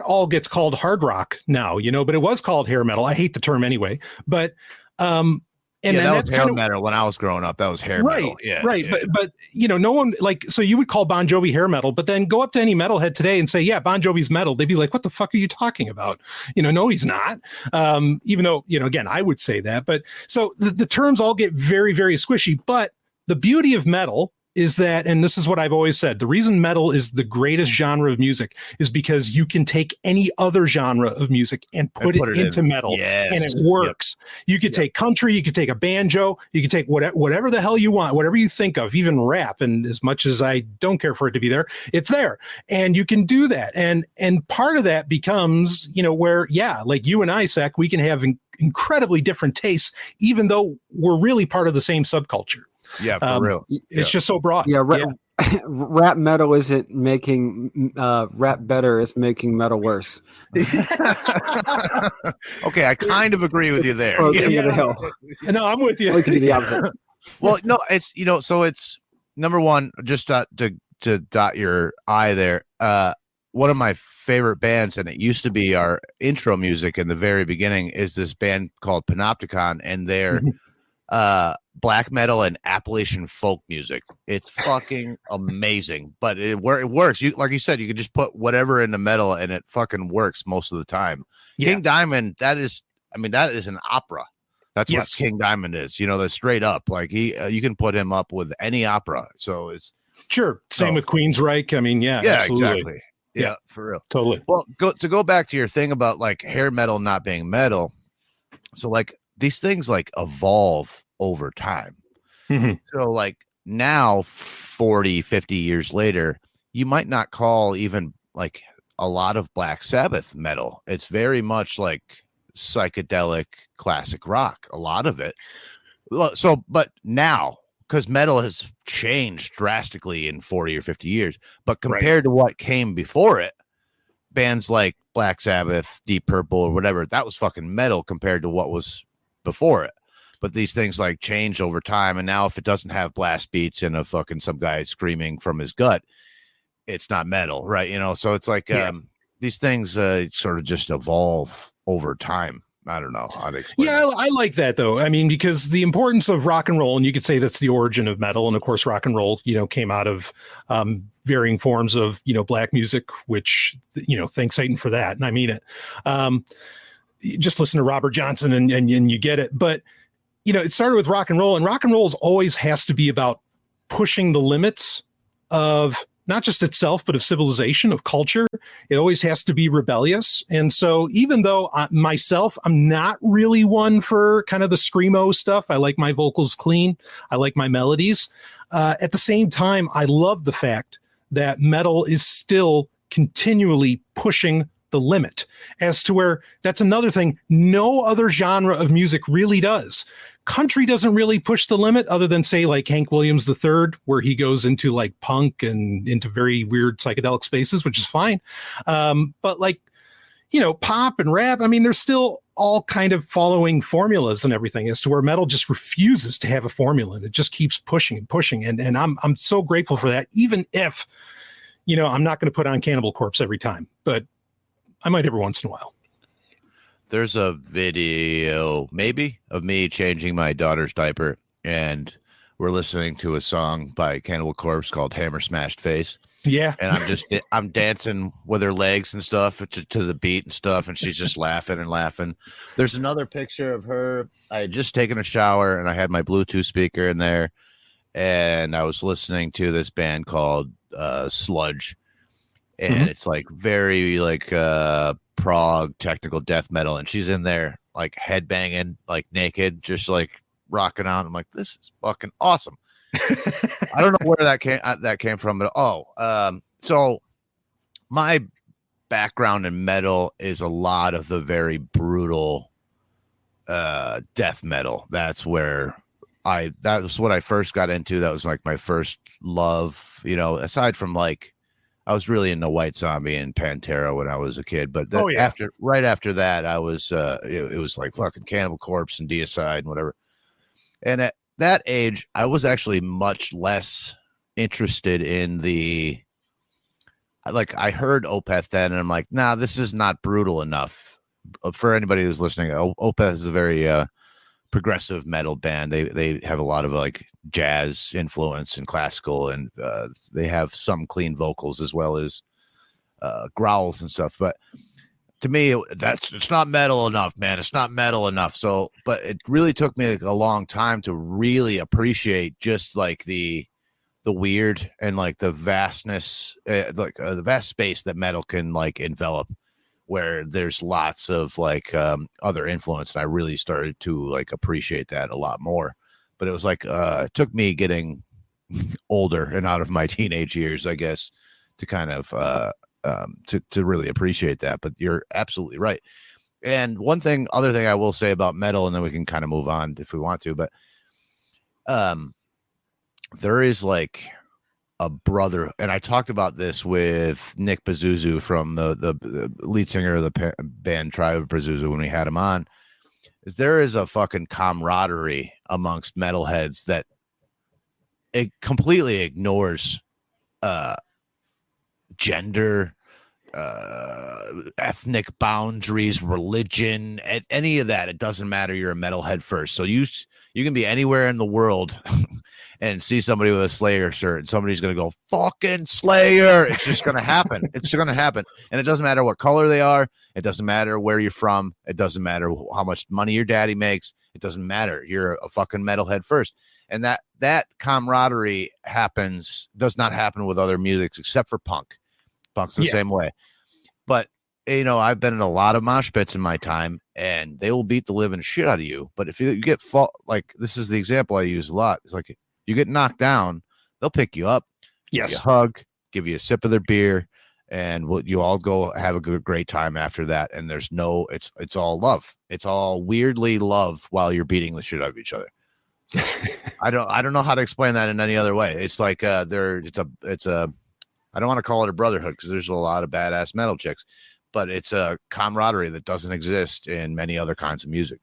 Speaker 4: all gets called hard rock now, but it was called hair metal. I hate the term anyway, but and
Speaker 5: that
Speaker 4: that's
Speaker 5: was hair metal when I was growing up. That was hair metal. Yeah,
Speaker 4: right.
Speaker 5: Yeah.
Speaker 4: But no one so you would call Bon Jovi hair metal, but then go up to any metalhead today and say, yeah, Bon Jovi's metal. They'd be like, what the fuck are you talking about? No, he's not. Even though, again, I would say that. But so the terms all get very, very squishy. But the beauty of metal is that, and this is what I've always said, the reason metal is the greatest genre of music is because you can take any other genre of music and put it into metal, and it works. Yep. You could take country, you could take a banjo, you could take whatever the hell you want, whatever you think of, even rap. And as much as I don't care for it to be there, it's there, and you can do that. And part of that becomes, where, like you and I, Zach, we can have incredibly different tastes, even though we're really part of the same subculture.
Speaker 5: Yeah, for real.
Speaker 4: It's just so broad.
Speaker 3: Rap metal isn't making rap better. It's making metal worse.
Speaker 5: Okay, I kind of agree with you there.
Speaker 4: No, I'm with you.
Speaker 3: We can do the opposite.
Speaker 5: Well, no, it's so it's number one. Just to dot your I there. One of my favorite bands, and it used to be our intro music in the very beginning, is this band called Panopticon, and they're black metal and Appalachian folk music. It's fucking amazing, but it works. You, like you said, you can just put whatever in the metal and it fucking works most of the time. Yeah. King Diamond, that is an opera. That's what King Diamond is. That's straight up. Like you can put him up with any opera. So it's
Speaker 4: sure. Same with Queensryche. I mean, absolutely.
Speaker 5: Exactly. Yeah, for real.
Speaker 4: Totally.
Speaker 5: Well, go back to your thing about like hair metal not being metal. So like these things like evolve over time. Mm-hmm. So like now 40, 50 years later, you might not call even like a lot of Black Sabbath metal. It's very much like psychedelic classic rock, a lot of it. So, but now, because metal has changed drastically in 40 or 50 years, but compared to what came before it, bands like Black Sabbath, Deep Purple, or whatever, that was fucking metal compared to what was before it. But these things like change over time. And now if it doesn't have blast beats and some guy screaming from his gut, it's not metal, right? So it's like these things sort of just evolve over time. I don't know how to explain.
Speaker 4: Yeah, I like that though. I mean, because the importance of rock and roll, and you could say that's the origin of metal. And of course, rock and roll, came out of varying forms of, black music, which, thank Satan for that. And I mean it. Just listen to Robert Johnson and you get it. But it started with rock and roll always has to be about pushing the limits of not just itself, but of civilization, of culture. It always has to be rebellious. And so even though myself, I'm not really one for kind of the screamo stuff. I like my vocals clean. I like my melodies. At the same time, I love the fact that metal is still continually pushing the limit, as to where that's another thing no other genre of music really does. Country doesn't really push the limit, other than say like Hank Williams III, where he goes into like punk and into very weird psychedelic spaces, which is fine. But like, pop and rap, I mean, they're still all kind of following formulas and everything, as to where metal just refuses to have a formula, and it just keeps pushing and pushing. And I'm so grateful for that, even if, I'm not going to put on Cannibal Corpse every time, but I might every once in a while.
Speaker 5: There's a video maybe of me changing my daughter's diaper, and we're listening to a song by Cannibal Corpse called Hammer Smashed Face.
Speaker 4: Yeah.
Speaker 5: And I'm dancing with her legs and stuff to the beat and stuff. And she's just laughing and laughing. There's another picture of her. I had just taken a shower and I had my Bluetooth speaker in there, and I was listening to this band called Sludge. And it's like very like prog technical death metal, and she's in there like headbanging, like naked, just like rocking out. I'm like, this is fucking awesome. I don't know where that came from, but so my background in metal is a lot of the very brutal death metal. That was what I first got into. That was like my first love, aside from like I was really into White Zombie and Pantera when I was a kid, but
Speaker 4: yeah.
Speaker 5: right after that, I was it was like fucking Cannibal Corpse and Deicide and whatever. And at that age, I was actually much less interested in the, like, I heard Opeth then, and I'm like, nah, this is not brutal enough. For anybody who's listening, Opeth is a very progressive metal band. They have a lot of like jazz influence and classical, and they have some clean vocals as well as growls and stuff. But to me, it's not metal enough, man. It's not metal enough. So, but it really took me like a long time to really appreciate just like the weird and like the vastness, the vast space that metal can like envelop, where there's lots of like other influence. And I really started to like appreciate that a lot more. But it was like it took me getting older and out of my teenage years, I guess, to kind of to really appreciate that. But you're absolutely right. And other thing I will say about metal, and then we can kind of move on if we want to, but there is like a brother, and I talked about this with Nick Pazuzu from the lead singer of the band Tribe of Pazuzu when we had him on, is there is a fucking camaraderie amongst metalheads that it completely ignores gender, ethnic boundaries, religion, any of that. It doesn't matter. You're a metalhead first. So you can be anywhere in the world and see somebody with a Slayer shirt, and somebody's going to go, fucking Slayer. It's just going to happen. It's going to happen. And it doesn't matter what color they are. It doesn't matter where you're from. It doesn't matter how much money your daddy makes. It doesn't matter. You're a fucking metalhead first. And that camaraderie does not happen with other music except for punk. Punk's the same way. But, you know, I've been in a lot of mosh pits in my time, and they will beat the living shit out of you. But if you get like, this is the example I use a lot. It's like, you get knocked down, they'll pick you up, give you a hug, give you a sip of their beer, and you all go have a great time after that. And there's it's all love. It's all weirdly love while you're beating the shit out of each other. I don't know how to explain that in any other way. It's like I don't want to call it a brotherhood because there's a lot of badass metal chicks, but it's a camaraderie that doesn't exist in many other kinds of music.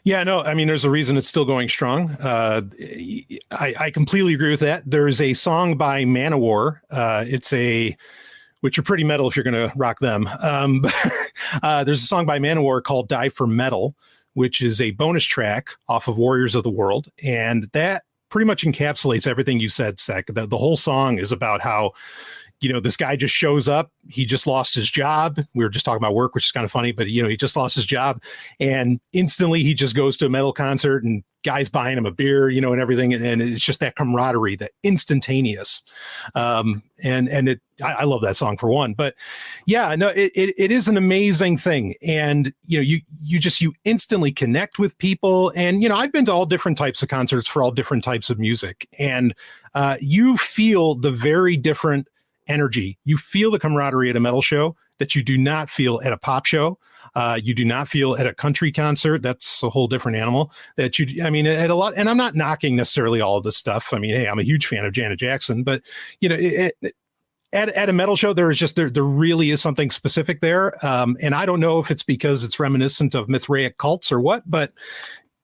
Speaker 4: Yeah, no, I mean, there's a reason it's still going strong. I completely agree with that. There's a song by Manowar. Which are pretty metal if you're going to rock them. There's a song by Manowar called Die for Metal, which is a bonus track off of Warriors of the World. And that pretty much encapsulates everything you said, Sek. The whole song is about how, you know, this guy just shows up. He just lost his job. We were just talking about work, which is kind of funny, but, you know, he just lost his job, and instantly he just goes to a metal concert and guys buying him a beer, you know, and everything. And it's just that camaraderie, that instantaneous. I love that song for one, but yeah, no, it is an amazing thing. And, you know, you instantly connect with people. And, you know, I've been to all different types of concerts for all different types of music, and you feel the very different energy. You feel the camaraderie at a metal show that you do not feel at a pop show. You do not feel at a country concert. That's a whole different animal at a lot. And I'm not knocking necessarily all of this stuff. I mean, hey, I'm a huge fan of Janet Jackson, but, you know, at a metal show, there really is something specific there. And I don't know if it's because it's reminiscent of Mithraic cults or what, but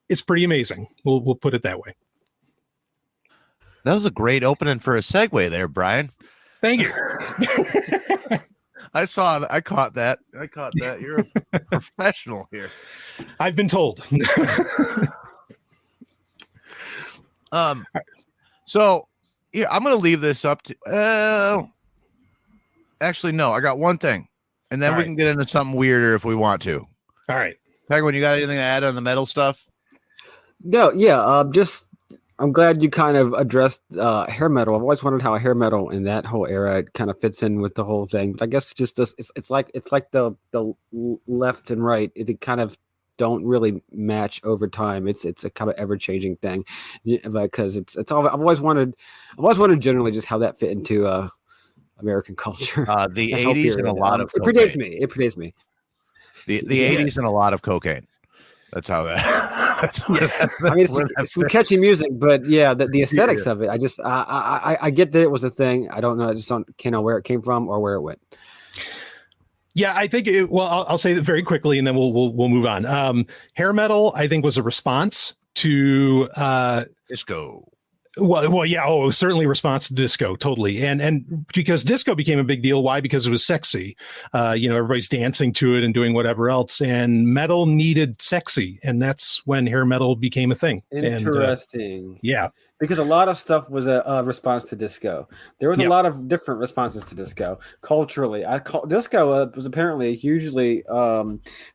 Speaker 4: it's pretty amazing. We'll put it that way.
Speaker 5: That was a great opening for a segue there, Brian.
Speaker 4: Thank you.
Speaker 5: I caught that. You're a professional here.
Speaker 4: I've been told.
Speaker 5: So yeah, I'm going to leave this up to, actually, no, I got one thing, and then we can get into something weirder if we want to.
Speaker 4: All right.
Speaker 5: Penguin, you got anything to add on the metal stuff?
Speaker 3: No, yeah. I'm glad you kind of addressed hair metal. I've always wondered how hair metal in that whole era kind of fits in with the whole thing. But I guess it's like the left and right. It kind of don't really match over time. It's a kind of ever changing thing, because it's all. I've always wondered generally just how that fit into American culture.
Speaker 5: The 80s and a lot of
Speaker 3: it predates me. The
Speaker 5: 80s and a lot of cocaine. That's how that.
Speaker 3: I mean, it's some catchy music, but yeah, the aesthetics of it. I get that it was a thing. I don't know. I just can't know where it came from or where it went.
Speaker 4: Yeah, I think I'll say that very quickly, and then we'll move on. Hair metal, I think, was a response to
Speaker 5: disco.
Speaker 4: Well, yeah. Oh, it was certainly a response to disco, totally, and because disco became a big deal. Why? Because it was sexy. Everybody's dancing to it and doing whatever else, and metal needed sexy, and that's when hair metal became a thing.
Speaker 3: Interesting.
Speaker 4: Yeah,
Speaker 3: because a lot of stuff was a response to disco. There was a lot of different responses to disco culturally. Disco was apparently a hugely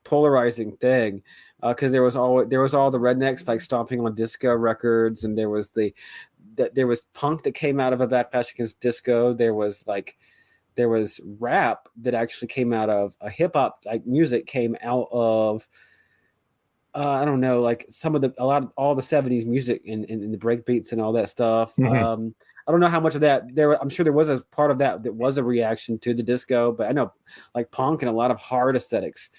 Speaker 3: polarizing thing. Because there was all the rednecks like stomping on disco records, and there was punk that came out of a backlash against disco. There was rap that actually came out of a hip hop like music came out of I don't know, like all the 70s music and the break beats and all that stuff.
Speaker 4: Mm-hmm.
Speaker 3: I don't know how much of that I'm sure there was a part of that was a reaction to the disco, but I know like punk and a lot of hard aesthetics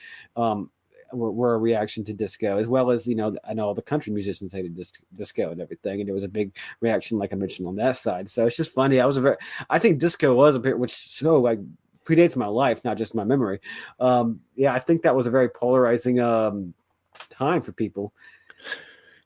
Speaker 3: were a reaction to disco, as well as, I know all the country musicians hated disco and everything. And there was a big reaction, like I mentioned, on that side. So it's just funny. I think disco was a bit, which so like predates my life, not just my memory. I think that was a very polarizing time for people.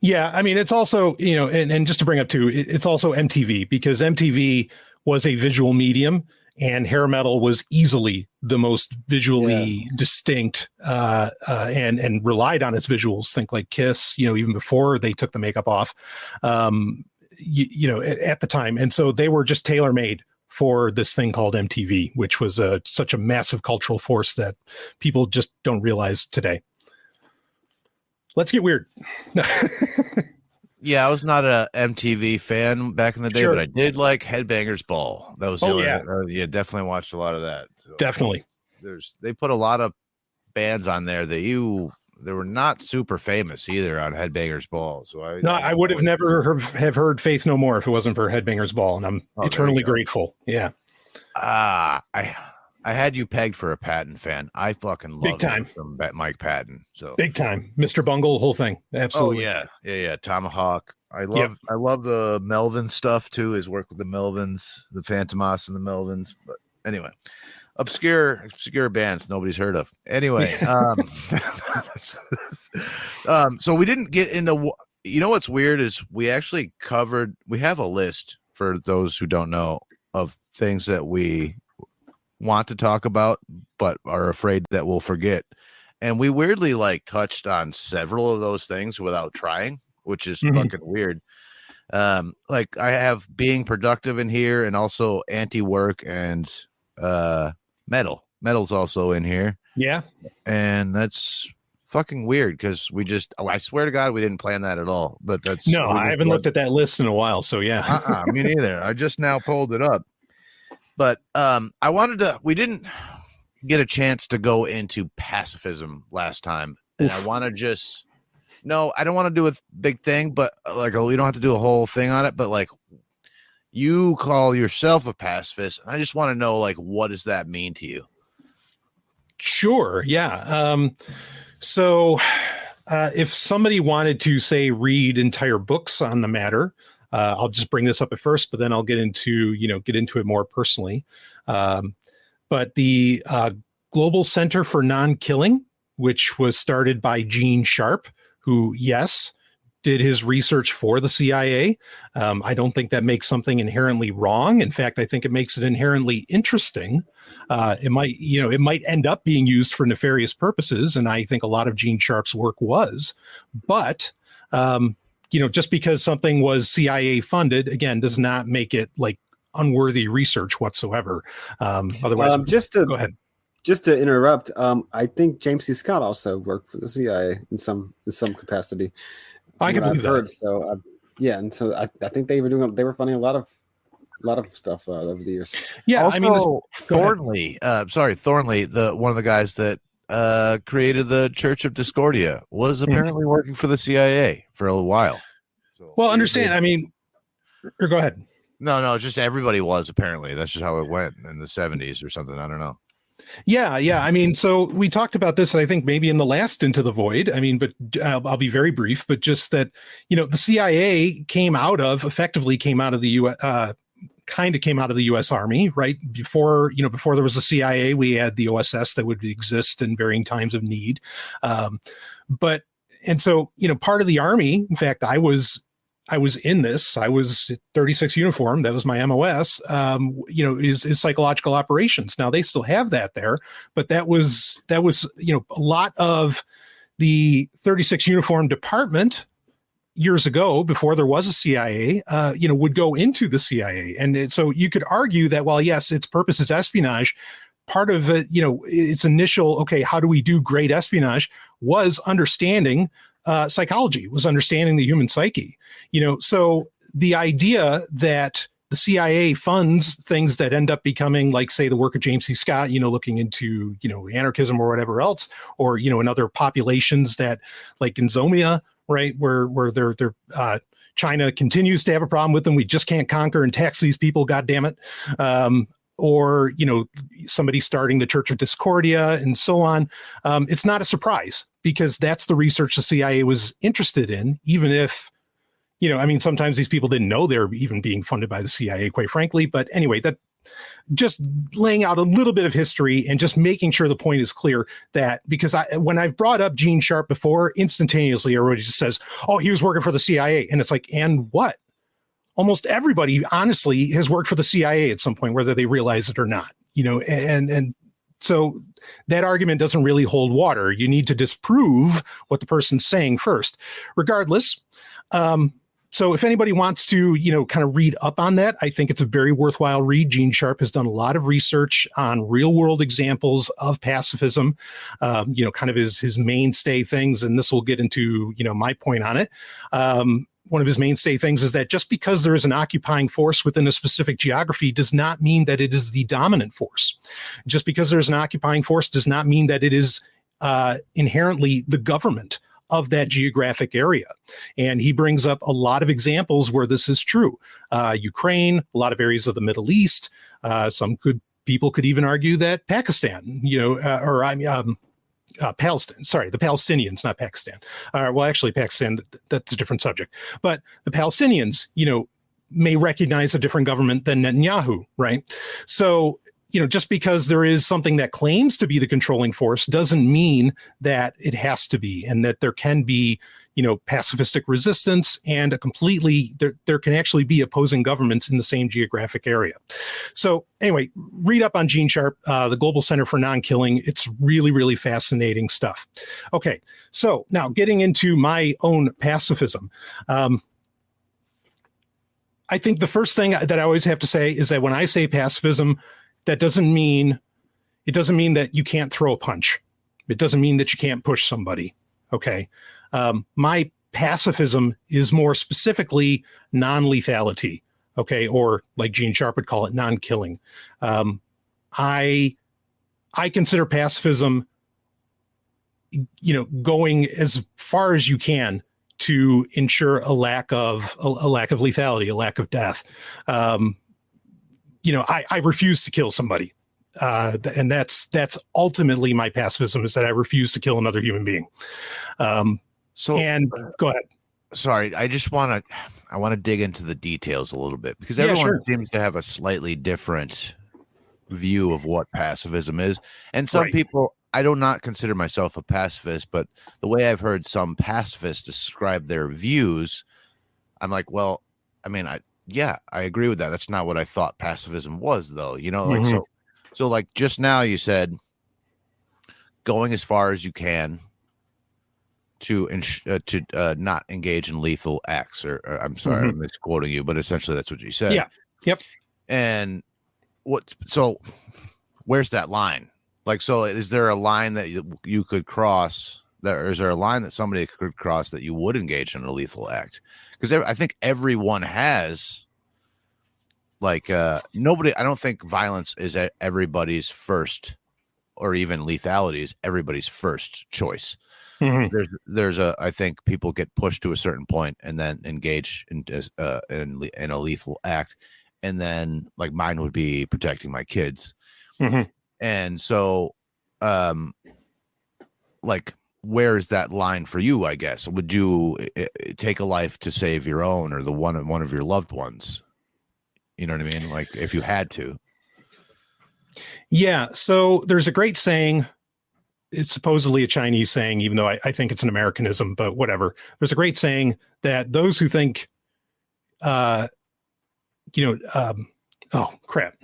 Speaker 4: Yeah. I mean, it's also, and just to bring up too, it's also MTV, because MTV was a visual medium. And hair metal was easily the most visually distinct and relied on its visuals. Think like Kiss, even before they took the makeup off, at the time. And so they were just tailor-made for this thing called MTV, which was such a massive cultural force that people just don't realize today. Let's get weird.
Speaker 5: Yeah, I was not a MTV fan back in the day,
Speaker 4: Sure.
Speaker 5: But I did like Headbangers Ball. That was definitely watched a lot of that. So
Speaker 4: Definitely.
Speaker 5: They put a lot of bands on there that they were not super famous either on Headbangers Ball. So
Speaker 4: I would have never have heard Faith No More if it wasn't for Headbangers Ball, and I'm eternally grateful. Yeah.
Speaker 5: I had you pegged for a Patton fan. I fucking love
Speaker 4: Big time
Speaker 5: from Mike Patton. So
Speaker 4: big time, Mr. Bungle, whole thing. Absolutely.
Speaker 5: Oh yeah. Tomahawk. I love the Melvin stuff too. His work with the Melvins, the Phantomas and the Melvins. But anyway, obscure bands nobody's heard of. Anyway, so we didn't get into. What's weird is we have a list for those who don't know of things that we want to talk about but are afraid that we'll forget, and we weirdly touched on several of those things without trying, which is fucking weird. I have being productive in here, and also anti-work and metal's also in here, and that's fucking weird because I swear to God we didn't plan that at all, but I
Speaker 4: haven't looked at that list in a while, so
Speaker 5: me neither. I just now pulled it up. But we didn't get a chance to go into pacifism last time. And I want to I don't want to do a big thing, but we don't have to do a whole thing on it. But you call yourself a pacifist. And I just want to know, what does that mean to you?
Speaker 4: Sure. Yeah. So if somebody wanted to read entire books on the matter, I'll just bring this up at first, but then I'll get into it more personally. But the Global Center for Non-Killing, which was started by Gene Sharp, who, did his research for the CIA. I don't think that makes something inherently wrong. In fact, I think it makes it inherently interesting. It might end up being used for nefarious purposes, and I think a lot of Gene Sharp's work was. But just because something was CIA funded, again, does not make it unworthy research whatsoever. Otherwise, go ahead.
Speaker 3: Just to interrupt, I think James C. Scott also worked for the CIA in some capacity.
Speaker 4: I can believe that.
Speaker 3: So and so I think they were funding a lot of stuff over the years.
Speaker 4: Yeah,
Speaker 5: also, Thornley, one of the guys that created the Church of Discordia, was apparently working for the CIA for a while. So,
Speaker 4: understand. Or go ahead.
Speaker 5: No, just everybody was apparently. That's just how it went in the 70s or something. I don't know.
Speaker 4: Yeah. I mean, so we talked about this, I think, maybe in the last Into the Void. I mean, but I'll be very brief. But just that, the CIA effectively came out of the U.S. Kind of came out of the U.S. Army, right? Before there was the CIA, we had the OSS that would exist in varying times of need. And so part of the Army, in fact, I was in this. I was 36 uniform. That was my MOS. Is psychological operations. Now they still have that there, but that was a lot of the 36 uniform department years ago, before there was a CIA, would go into the CIA. And so you could argue that while yes, its purpose is espionage, part of it, its initial, okay, how do we do great espionage, was understanding psychology, was understanding the human psyche. So the idea that the CIA funds things that end up becoming, like, say, the work of James C. Scott, looking into, anarchism or whatever else, or, in other populations that, like in Zomia, right, where they're China continues to have a problem with them. We just can't conquer and tax these people, God damn it. Or, somebody starting the Church of Discordia and so on. It's not a surprise, because that's the research the CIA was interested in, even if, sometimes these people didn't know they're even being funded by the CIA, quite frankly. But anyway, that just laying out a little bit of history and just making sure the point is clear, that because when I've brought up Gene Sharp before, instantaneously everybody just says, oh, he was working for the CIA. And it's like, and what? Almost everybody, honestly, has worked for the CIA at some point, whether they realize it or not, and so that argument doesn't really hold water. You need to disprove what the person's saying first, regardless. So if anybody wants to, kind of read up on that, I think it's a very worthwhile read. Gene Sharp has done a lot of research on real world examples of pacifism, kind of his mainstay things. And this will get into, my point on it. One of his mainstay things is that just because there is an occupying force within a specific geography does not mean that it is the dominant force. Just because there's an occupying force does not mean that it is inherently the government of that geographic area. And he brings up a lot of examples where this is true. Ukraine, a lot of areas of the Middle East. People could even argue that Pakistan, Palestine, sorry, the Palestinians, not Pakistan. Well, actually, Pakistan, that's a different subject. But the Palestinians, may recognize a different government than Netanyahu, right? So, just because there is something that claims to be the controlling force doesn't mean that it has to be, and that there can be, pacifistic resistance and there can actually be opposing governments in the same geographic area. So anyway, read up on Gene Sharp, the Global Center for Non-Killing. It's really, really fascinating stuff. Okay, so now getting into my own pacifism. I think the first thing that I always have to say is that when I say pacifism, it doesn't mean that you can't throw a punch. It doesn't mean that you can't push somebody. Okay. My pacifism is more specifically non-lethality. Okay. Or like Gene Sharp would call it, non-killing. I consider pacifism, going as far as you can to ensure a lack of lethality, a lack of death. I refuse to kill somebody. And that's ultimately my pacifism, is that I refuse to kill another human being. And go ahead.
Speaker 5: Sorry, I want to dig into the details a little bit, because everyone seems to have a slightly different view of what pacifism is. And some people, I do not consider myself a pacifist, but the way I've heard some pacifists describe their views, I'm like, well, I mean, I agree with that. That's not what I thought pacifism was, though. So like just now you said going as far as you can to not engage in lethal acts, or I'm sorry, I'm misquoting you, but essentially that's what you said.
Speaker 4: Yeah. Yep.
Speaker 5: And so where's that line? Like, so is there a line that you could cross, or is there a line that somebody could cross that you would engage in a lethal act? Because I think everyone has, like, nobody, I don't think violence is everybody's first, or even lethality is everybody's first choice. I think people get pushed to a certain point and then engage in a lethal act. And then, like, mine would be protecting my kids. And so, like, where is that line for you? I guess would you take a life to save your own or the one of your loved ones? You know what I mean? Like, if you had to.
Speaker 4: Yeah. So there's a great saying. It's supposedly a Chinese saying, even though I think it's an Americanism, but whatever. There's a great saying that those who think, oh crap.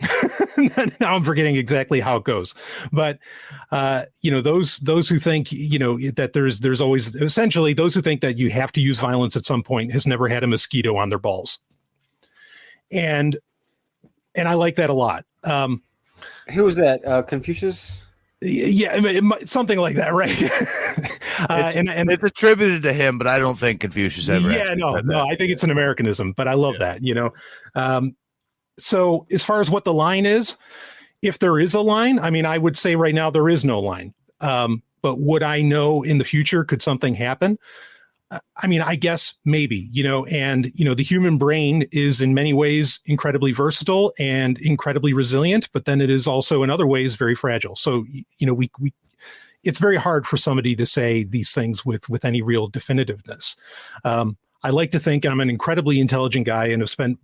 Speaker 4: Now I'm forgetting exactly how it goes. But, those who think, that there's always essentially those who think that you have to use violence at some point has never had a mosquito on their balls. And I like that a lot.
Speaker 3: Who was that? Confucius?
Speaker 4: Yeah, something like that, right?
Speaker 5: And it's attributed to him, but I don't think Confucius ever.
Speaker 4: Yeah, no, I think it's an Americanism, but I love that. So as far as what the line is, if there is a line, I mean, I would say right now there is no line. But would I know in the future? Could something happen? I mean, I guess maybe, the human brain is in many ways incredibly versatile and incredibly resilient, but then it is also in other ways very fragile. So, it's very hard for somebody to say these things with any real definitiveness. I like to think I'm an incredibly intelligent guy and have spent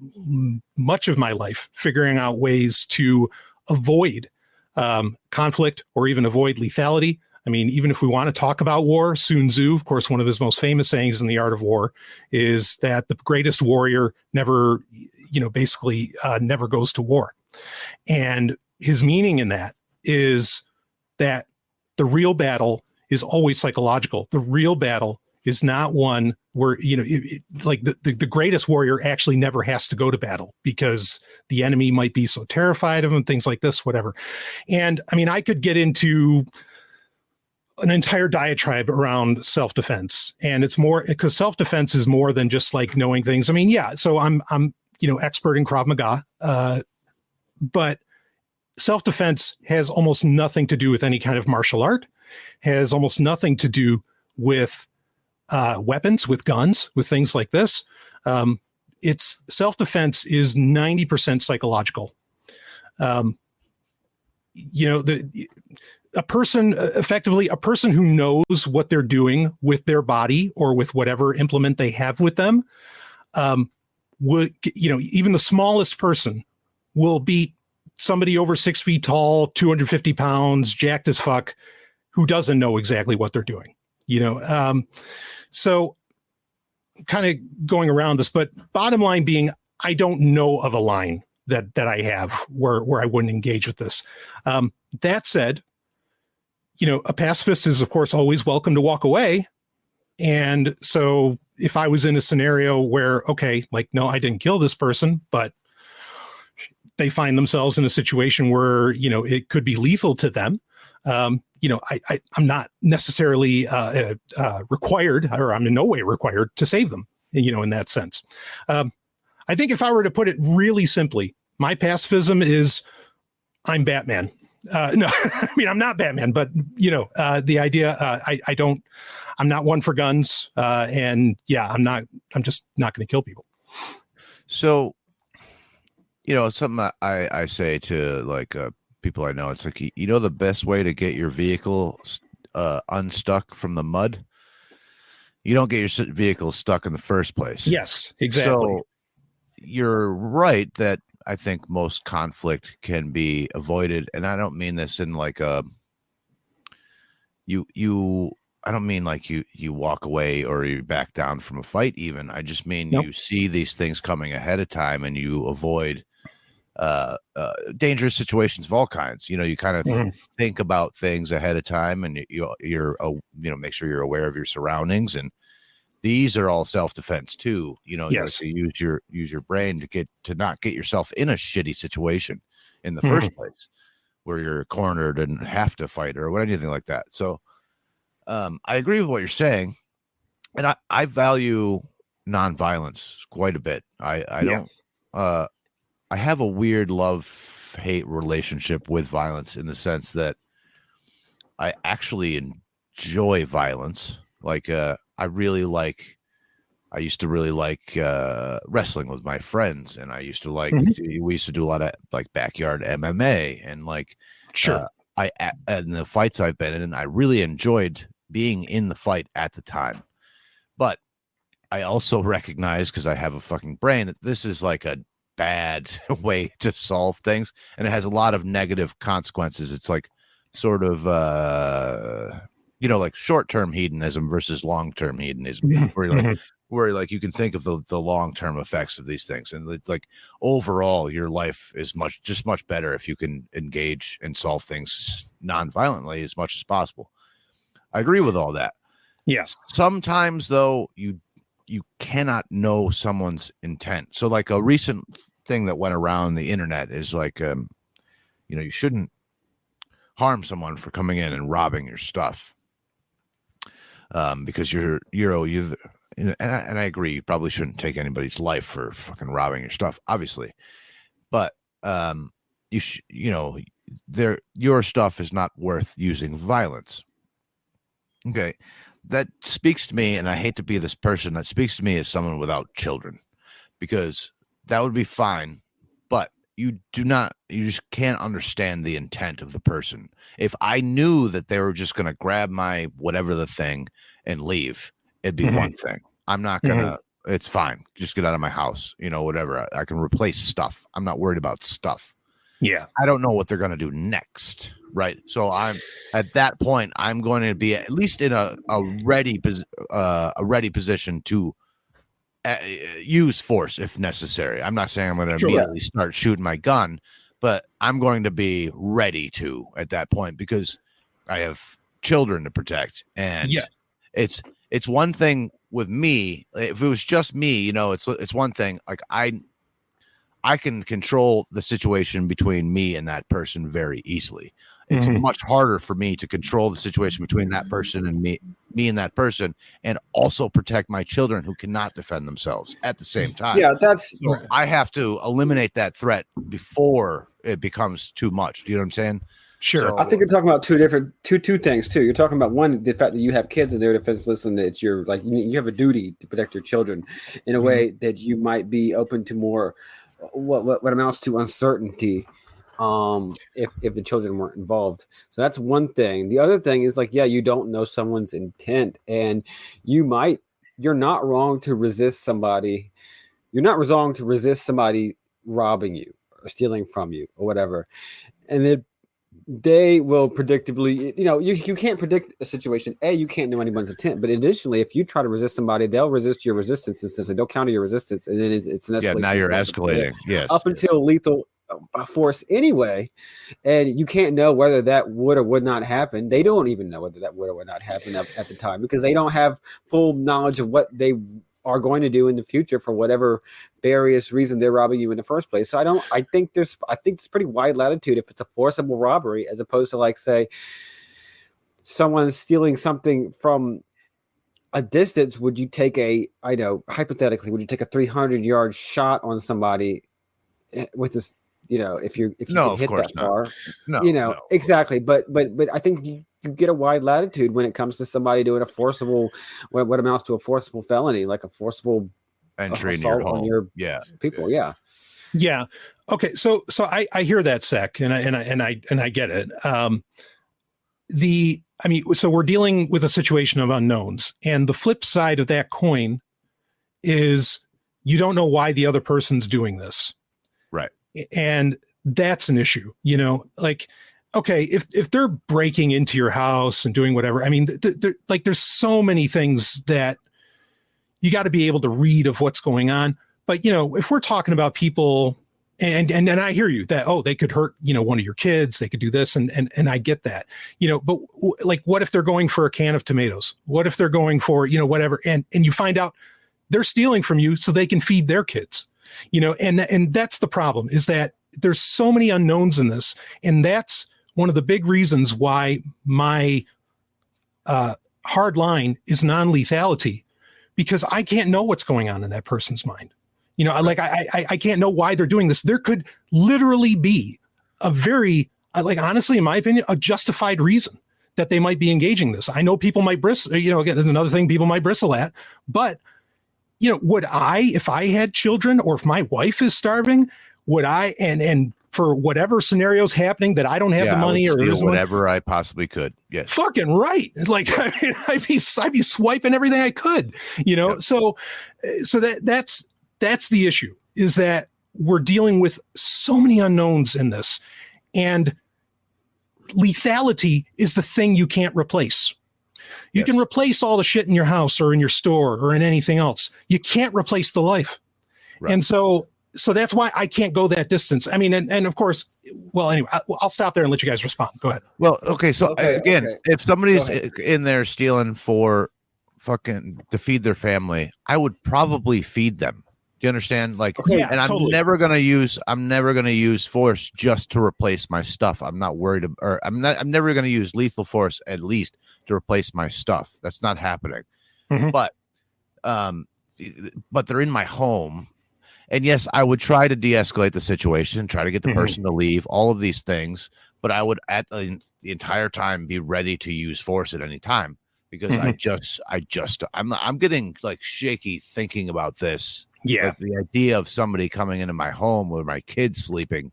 Speaker 4: much of my life figuring out ways to avoid conflict or even avoid lethality. I mean, even if we want to talk about war, Sun Tzu, of course, one of his most famous sayings in The Art of War is that the greatest warrior never goes to war. And his meaning in that is that the real battle is always psychological. The real battle is not one where, the greatest warrior actually never has to go to battle because the enemy might be so terrified of him, things like this, whatever. And I mean, I could get into an entire diatribe around self-defense, and it's more because self-defense is more than just like knowing things. I mean, yeah, so I'm expert in Krav Maga, but self-defense has almost nothing to do with any kind of martial art, has almost nothing to do with weapons, with guns, with things like this. It's self-defense is 90% psychological. A person who knows what they're doing with their body or with whatever implement they have with them, would, even the smallest person will beat somebody over 6 feet tall, 250 pounds, jacked as fuck, who doesn't know exactly what they're doing, so kind of going around this, but bottom line being, I don't know of a line that I have where I wouldn't engage with this. That said, a pacifist is, of course, always welcome to walk away. And so if I was in a scenario where, okay, like, no, I didn't kill this person, but they find themselves in a situation where, it could be lethal to them. I'm not necessarily required, or I'm in no way required to save them, in that sense. I think if I were to put it really simply, my pacifism is I'm Batman. No, I mean, I'm not Batman, but the idea, I'm not one for guns. And yeah, I'm just not going to kill people.
Speaker 5: So, something I say to like, people I know, it's like, the best way to get your vehicle, unstuck from the mud, you don't get your vehicle stuck in the first place.
Speaker 4: Yes, exactly.
Speaker 5: So you're right that I think most conflict can be avoided, and I don't mean this in like I don't mean like you walk away or you back down from a fight even. I just mean You see these things coming ahead of time and you avoid dangerous situations of all kinds. You kind of think about things ahead of time, and you're make sure you're aware of your surroundings, and these are all self-defense too.
Speaker 4: Yes.
Speaker 5: You use your brain to not get yourself in a shitty situation in the first place, where you're cornered and have to fight or anything like that. So, I agree with what you're saying, and I value nonviolence quite a bit. I don't. I have a weird love-hate relationship with violence in the sense that I actually enjoy violence. Like, I used to really like wrestling with my friends, and I used to like, we used to do a lot of like backyard MMA, and like,
Speaker 4: sure.
Speaker 5: in the fights I've been in, I really enjoyed being in the fight at the time. But I also recognize, because I have a fucking brain, that this is like a bad way to solve things, and it has a lot of negative consequences. It's like sort of like short-term hedonism versus long-term hedonism, where like you can think of the long-term effects of these things, and like overall your life is much better if you can engage and solve things non-violently as much as possible. I agree with all that.
Speaker 4: Yes.
Speaker 5: Sometimes though, you cannot know someone's intent. So like a recent thing that went around the internet is like, you shouldn't harm someone for coming in and robbing your stuff. Because you're and I agree, you probably shouldn't take anybody's life for fucking robbing your stuff, obviously. But your stuff is not worth using violence. Okay. That speaks to me, and I hate to be this person, that speaks to me as someone without children, because that would be fine, but you just can't understand the intent of the person. If I knew that they were just going to grab my whatever the thing and leave, it'd be one thing. I'm not going to, it's fine. Just get out of my house, whatever. I can replace stuff. I'm not worried about stuff.
Speaker 4: Yeah.
Speaker 5: I don't know what they're going to do next. Right. So I'm at that point, I'm going to be at least in a ready position to use force if necessary. I'm not saying I'm going to immediately start shooting my gun, but I'm going to be ready to at that point, because I have children to protect. And it's one thing with me. If it was just me, it's one thing. Like I can control the situation between me and that person very easily. It's much harder for me to control the situation between that person and me and that person, and also protect my children who cannot defend themselves at the same time.
Speaker 3: Yeah,
Speaker 5: so I have to eliminate that threat before it becomes too much. Do you know what I'm saying?
Speaker 4: Sure.
Speaker 3: So, I think you're talking about two things too. You're talking about one, the fact that you have kids and they're defenseless, and that you're like you have a duty to protect your children in a way that you might be open to more what amounts to uncertainty. If the children weren't involved. So that's one thing. The other thing is like, you don't know someone's intent, and you're not wrong to resist somebody. You're not wrong to resist somebody robbing you or stealing from you or whatever. And then they will predictably, you can't predict a situation. You can't know anyone's intent, but additionally, if you try to resist somebody, they'll resist your resistance, and they'll counter your resistance. And then it's an escalation.
Speaker 5: Yeah, now you're escalating. Yes.
Speaker 3: Up until lethal force anyway, and you can't know whether that would or would not happen. They don't even know whether that would or would not happen at the time, because they don't have full knowledge of what they are going to do in the future for whatever various reason they're robbing you in the first place. So I think it's pretty wide latitude if it's a forcible robbery, as opposed to, like, say someone's stealing something from a distance. Would you take hypothetically, would you take a 300-yard shot on somebody with this? If you can hit that far, no. Exactly. But I think you get a wide latitude when it comes to somebody doing a forcible, what amounts to a forcible felony, like a forcible
Speaker 5: entry into your home.
Speaker 3: On your people. Yeah.
Speaker 4: Okay. So I hear that, Sec, and I get it. So we're dealing with a situation of unknowns, and the flip side of that coin is you don't know why the other person's doing this.
Speaker 5: Right.
Speaker 4: And that's an issue, like, okay, if they're breaking into your house and doing whatever, I mean, there's so many things that you got to be able to read of what's going on. But, if we're talking about people and I hear you that, they could hurt, one of your kids, they could do this. And I get that, but like, what if they're going for a can of tomatoes? What if they're going for, whatever, and you find out they're stealing from you so they can feed their kids? And that's the problem, is that there's so many unknowns in this. And that's one of the big reasons why my hard line is non-lethality, because I can't know what's going on in that person's mind. I can't know why they're doing this. There could literally be a very, honestly, in my opinion, a justified reason that they might be engaging this. I know people might bristle, again, there's another thing people might bristle at, but would I, if I had children, or if my wife is starving, would I, and for whatever scenario's happening that I don't have the money or
Speaker 5: steal whatever I possibly could. Yes.
Speaker 4: Fucking right. Like, I mean, I'd be swiping everything I could, you know? Yep. So that's the issue, is that we're dealing with so many unknowns in this, and lethality is the thing you can't replace. You can replace all the shit in your house or in your store or in anything else. You can't replace the life. Right. And so that's why I can't go that distance. I mean, and of course, well, anyway, I'll stop there and let you guys respond. Go ahead.
Speaker 5: Well, okay. So if somebody's in there stealing for to feed their family, I would probably feed them. Do you understand? Like, and I'm never going to use force just to replace my stuff. I'm not worried I'm never going to use lethal force, at least, to replace my stuff. That's not happening. Mm-hmm. But they're in my home. And yes, I would try to de-escalate the situation, try to get the person to leave, all of these things. But I would, at the entire time, be ready to use force at any time, because I'm getting like shaky thinking about this. Yeah, like the idea of somebody coming into my home with my kids sleeping,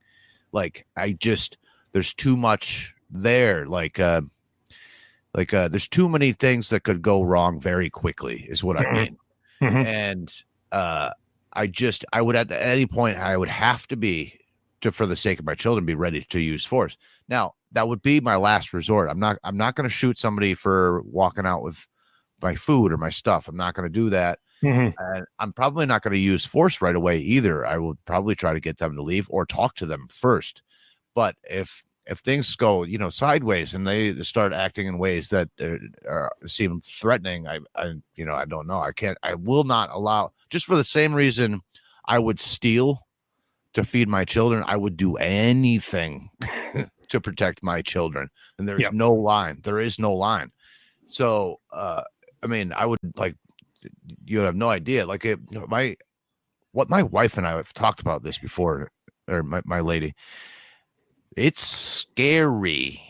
Speaker 5: like there's too much there. There's too many things that could go wrong very quickly, is what I mean. Mm-hmm. And I would at any point I would have to for the sake of my children, be ready to use force. Now, that would be my last resort. I'm not going to shoot somebody for walking out with my food or my stuff. I'm not going to do that. Mm-hmm. And I'm probably not going to use force right away either. I would probably try to get them to leave or talk to them first. But if things go, sideways and they start acting in ways that seem threatening, I don't know. I will not allow, just for the same reason I would steal to feed my children. I would do anything to protect my children. And there's no line. There is no line. So, I mean, I would you have no idea. Like what my wife and I have talked about this before, or my lady, it's scary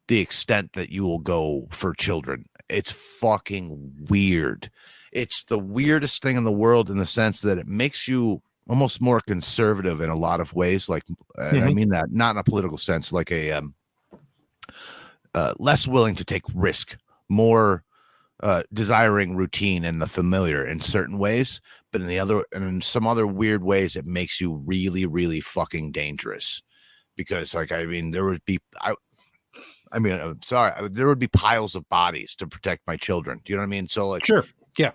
Speaker 5: the extent that you will go for children. It's fucking weird. It's the weirdest thing in the world, in the sense that it makes you almost more conservative in a lot of ways. Like, and I mean that not in a political sense, like a less willing to take risk, more desiring routine and the familiar in certain ways, but in some other weird ways, it makes you really, really fucking dangerous. Because, there would be, I'm sorry, there would be piles of bodies to protect my children. Do you know what I mean? So,
Speaker 4: sure, yeah.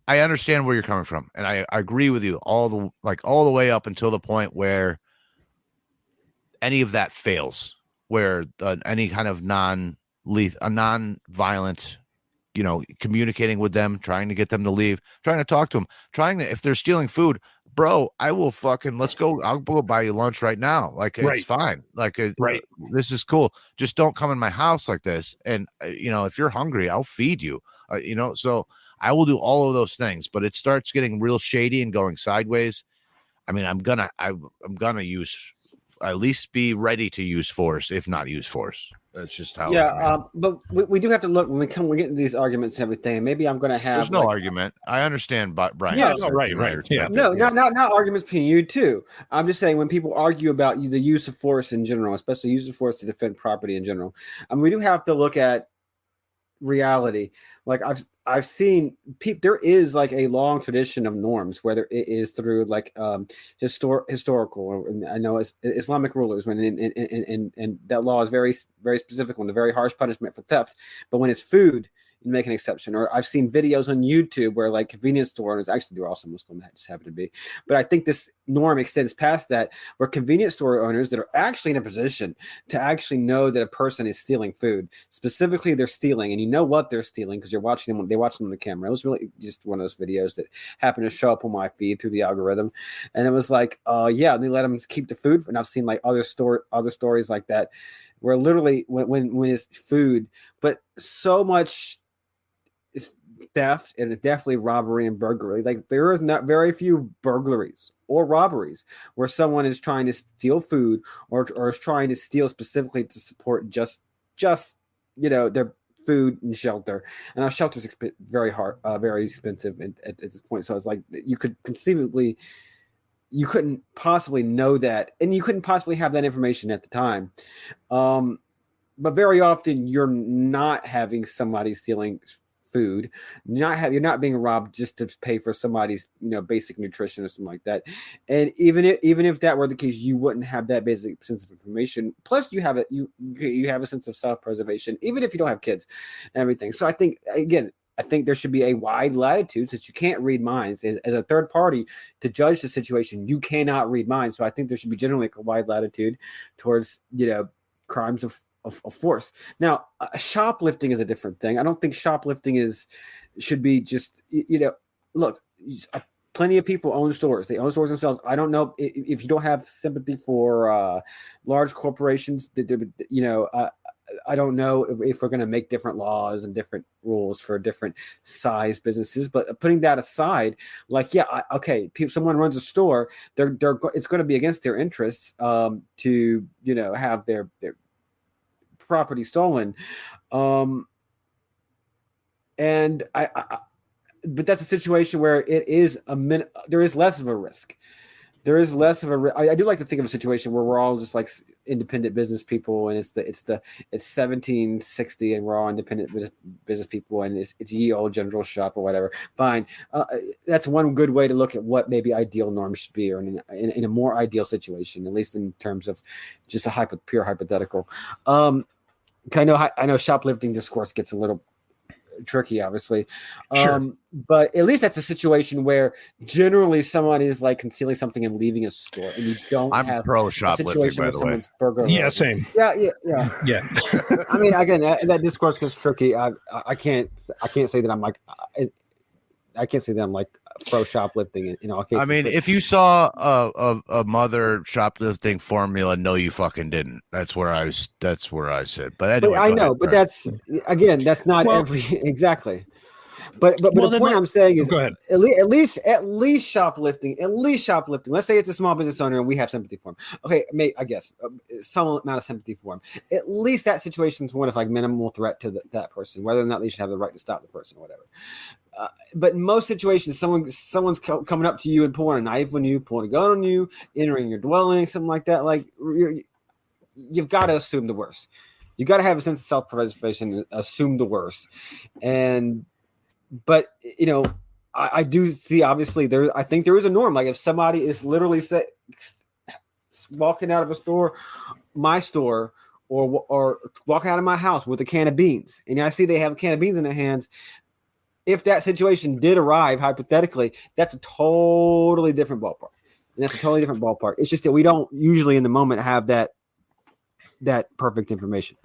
Speaker 5: I understand where you're coming from, and I agree with you all the way up until the point where any of that fails, where any kind of non-violent, communicating with them, trying to get them to leave, trying to talk to them, if they're stealing food, bro, I will let's go. I'll go buy you lunch right now. It's fine. Right. This is cool. Just don't come in my house like this. And, if you're hungry, I'll feed you, so I will do all of those things, but it starts getting real shady and going sideways. I mean, I'm going to use, at least be ready to use force, if not use force. That's just how.
Speaker 3: Yeah, but we do have to look when we get into these arguments and everything. Maybe I'm going to have.
Speaker 5: There's no argument. I understand, but Brian.
Speaker 4: Yeah, right. Yeah.
Speaker 3: No, not arguments between you two. I'm just saying when people argue about the use of force in general, especially use of force to defend property in general, we do have to look at reality. Like I've seen there is a long tradition of norms, whether it is through historical, I know it's Islamic rulers, and that law is very, very specific on the very harsh punishment for theft. But when it's food, you make an exception. Or I've seen videos on YouTube where convenience store owners, actually they're also Muslim, that just happen to be, but I think this norm extends past that, where convenience store owners that are actually in a position to actually know that a person is stealing food, specifically they're stealing, and you know what they're stealing because you're watching them, they watch them on the camera. It was really just one of those videos that happened to show up on my feed through the algorithm, and it was they let them keep the food. And I've seen other stories like that, where literally when it's food, but so much theft, and it's definitely robbery and burglary. There is not very few burglaries or robberies where someone is trying to steal food or is trying to steal specifically to support just their food and shelter. And our shelter is very expensive at this point. So it's you could conceivably you couldn't possibly know that, and you couldn't possibly have that information at the time. But very often you're not having somebody stealing food, you're not being robbed just to pay for somebody's basic nutrition or something like that. And even if that were the case, you wouldn't have that basic sense of information. Plus, you have a sense of self-preservation, even if you don't have kids and everything. So I think there should be a wide latitude, since you can't read minds as a third party to judge the situation. You cannot read minds. So I think there should be generally a wide latitude towards crimes of force. Now, shoplifting is a different thing. I don't think shoplifting should be just, look, plenty of people own stores. They own stores themselves. I don't know if you don't have sympathy for large corporations, I don't know if we're going to make different laws and different rules for different size businesses, but putting that aside, someone runs a store, it's going to be against their interests to have their property stolen, and but that's a situation where there is less of a risk. I do like to think of a situation where we're all just like independent business people, and it's 1760, and we're all independent business people, and it's ye old general shop or whatever. Fine, that's one good way to look at what maybe ideal norms should be, or in a more ideal situation, at least in terms of just a pure hypothetical. I know shoplifting discourse gets a little tricky, obviously.
Speaker 4: Sure.
Speaker 3: But at least that's a situation where generally someone is like concealing something and leaving a store, and you don't have
Speaker 5: pro shoplifting, by the way.
Speaker 4: Yeah, same.
Speaker 3: Yeah. I mean, again, that discourse gets tricky. I can't say that I'm like pro shoplifting in all cases.
Speaker 5: I mean, if you saw a mother shoplifting formula, no, you fucking didn't. That's where I said. But anyway,
Speaker 3: I know, but that's not exactly. But the point I'm saying is, at least shoplifting. Let's say it's a small business owner and we have sympathy for him. Okay, I guess some amount of sympathy for him. At least that situation is one of like minimal threat to that person, whether or not they should have the right to stop the person or whatever. But in most situations, someone's coming up to you and pulling a knife on you, pulling a gun on you, entering your dwelling, something like that. Like you've got to assume the worst. You got to have a sense of self-preservation and assume the worst. But I do see, obviously, I think there is a norm. Like if somebody is literally walking out of a store, my store, or walking out of my house with a can of beans, and I see they have a can of beans in their hands. If that situation did arrive, hypothetically, that's a totally different ballpark. It's just that we don't usually in the moment have that perfect information.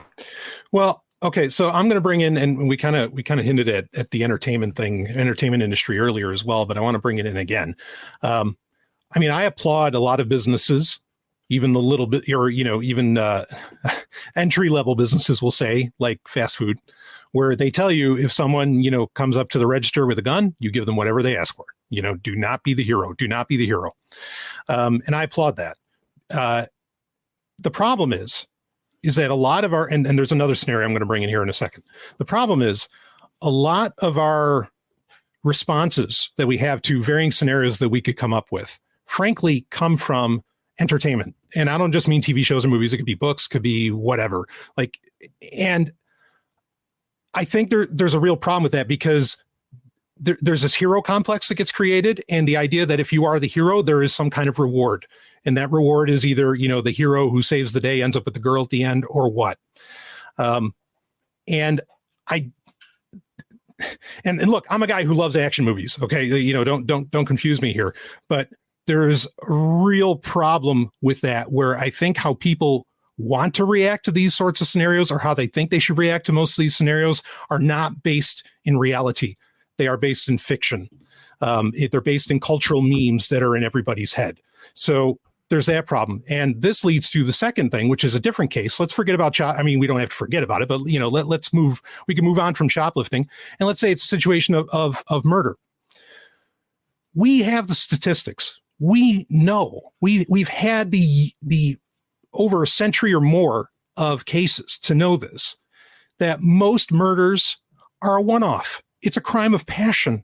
Speaker 3: Well,
Speaker 4: okay, so I'm going to bring in, and we kind of hinted at the entertainment industry earlier as well, but I want to bring it in again. I mean, I applaud a lot of businesses, even a little bit, or even entry level businesses, will say, like fast food, where they tell you if someone comes up to the register with a gun, you give them whatever they ask for. Do not be the hero. Do not be the hero. And I applaud that. The problem is that a lot of our, and there's another scenario I'm going to bring in here in a second. The problem is a lot of our responses that we have to varying scenarios that we could come up with, frankly, come from entertainment. And I don't just mean TV shows or movies. It could be books, could be whatever. And I think there's a real problem with that, because there's this hero complex that gets created, and the idea that if you are the hero, there is some kind of reward. And that reward is either, the hero who saves the day ends up with the girl at the end, or what. And look, I'm a guy who loves action movies. Okay. Don't confuse me here, but there's a real problem with that, where I think how people want to react to these sorts of scenarios, or how they think they should react to most of these scenarios, are not based in reality. They are based in fiction. They're based in cultural memes that are in everybody's head. So there's that problem. And this leads to the second thing, which is a different case. Let's forget about we don't have to forget about it, but let's move. We can move on from shoplifting, and let's say it's a situation of murder. We have the statistics. We know we've had the over a century or more of cases to know this, that most murders are a one-off. It's a crime of passion.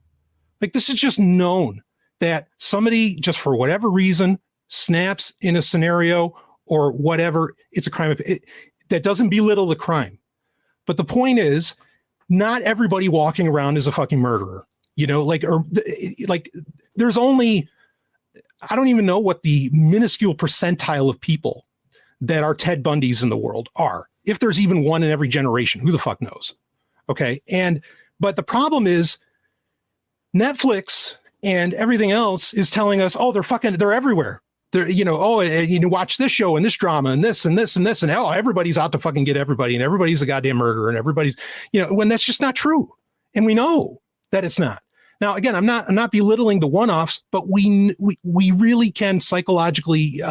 Speaker 4: Like, this is just known, that somebody just for whatever reason snaps in a scenario or whatever, it's a crime. That doesn't belittle the crime. But the point is, not everybody walking around is a fucking murderer. There's only, I don't even know what the minuscule percentile of people that are Ted Bundys in the world are. If there's even one in every generation, who the fuck knows? Okay. But the problem is Netflix and everything else is telling us, oh, they're everywhere. They're, watch this show and this drama and this and this and this. And everybody's out to fucking get everybody and everybody's a goddamn murderer and everybody's, when that's just not true. And we know that it's not. Now, again, I'm not belittling the one-offs, but we really can psychologically,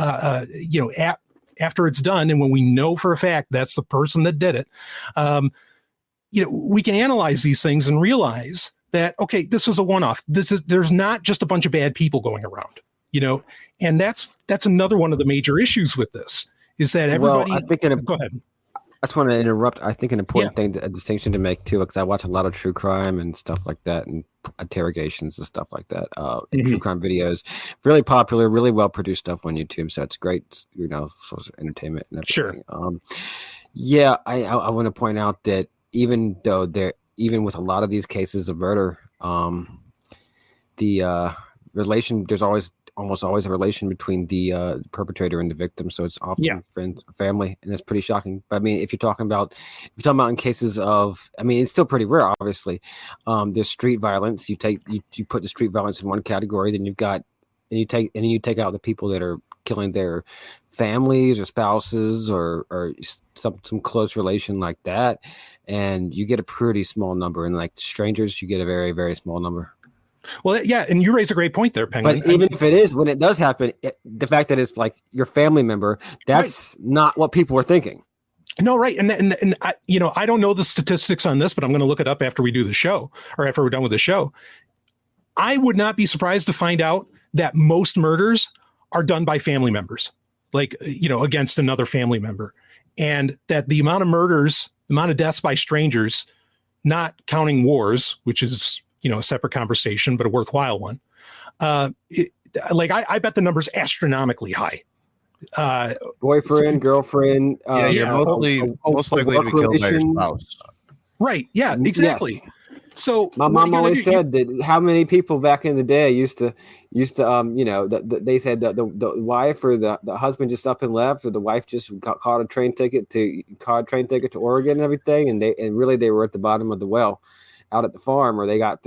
Speaker 4: after it's done, and when we know for a fact that's the person that did it, we can analyze these things and realize that, okay, this was a one-off. There's not just a bunch of bad people going around, and that's another one of the major issues with this is that everybody.
Speaker 3: Well, I think
Speaker 4: go ahead.
Speaker 3: I just want to interrupt. I think an important thing, a distinction to make too, because I watch a lot of true crime and stuff like that, and interrogations and stuff like that. And true crime videos, really popular, really well produced stuff on YouTube. So it's great, source of entertainment and everything. Sure. I want to point out that even with a lot of these cases of murder, the relation, there's almost always a relation between the perpetrator and the victim. So it's often friends, family, and it's pretty shocking. But I mean, if you're talking about in cases of, it's still pretty rare, obviously. There's street violence. You put the street violence in one category, then you take out the people that are killing their families or spouses or some close relation like that, and you get a pretty small number. And like strangers, you get a very, very small number.
Speaker 4: Well, yeah, and you raise a great point there, Penguin.
Speaker 3: But even if it is, when it does happen, the fact that it's like your family member, that's not what people are thinking.
Speaker 4: No, right. And I, I don't know the statistics on this, but I'm going to look it up after we do the show or after we're done with the show. I would not be surprised to find out that most murders are done by family members, against another family member. And that the amount of murders, the amount of deaths by strangers, not counting wars, which is, a separate conversation, but a worthwhile one. I bet the number's astronomically high.
Speaker 3: Boyfriend, girlfriend.
Speaker 5: You're most likely to be killed by your spouse.
Speaker 3: Right.
Speaker 4: Yeah, exactly.
Speaker 3: Yes.
Speaker 4: So
Speaker 3: my mom always said that how many people back in the day used to they said that the wife or the husband just up and left, or the wife just caught a train ticket to Oregon and everything, and they were at the bottom of the well out at the farm, or they got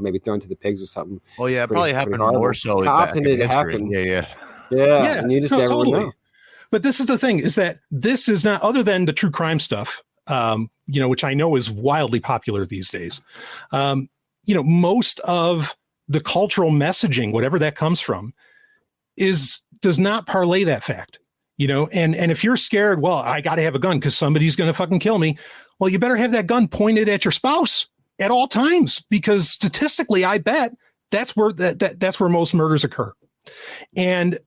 Speaker 3: maybe thrown to the pigs or something.
Speaker 5: Oh yeah, it probably happened more so.
Speaker 3: How often did it happen?
Speaker 5: Yeah,
Speaker 3: and you just never know.
Speaker 4: But this is the thing: is that this is not, other than the true crime stuff, which I know is wildly popular these days. Most of the cultural messaging, whatever that comes from, does not parlay that fact. And if you're scared, well, I got to have a gun because somebody's going to fucking kill me. Well, you better have that gun pointed at your spouse at all times, because statistically, I bet that's where that's where most murders occur. And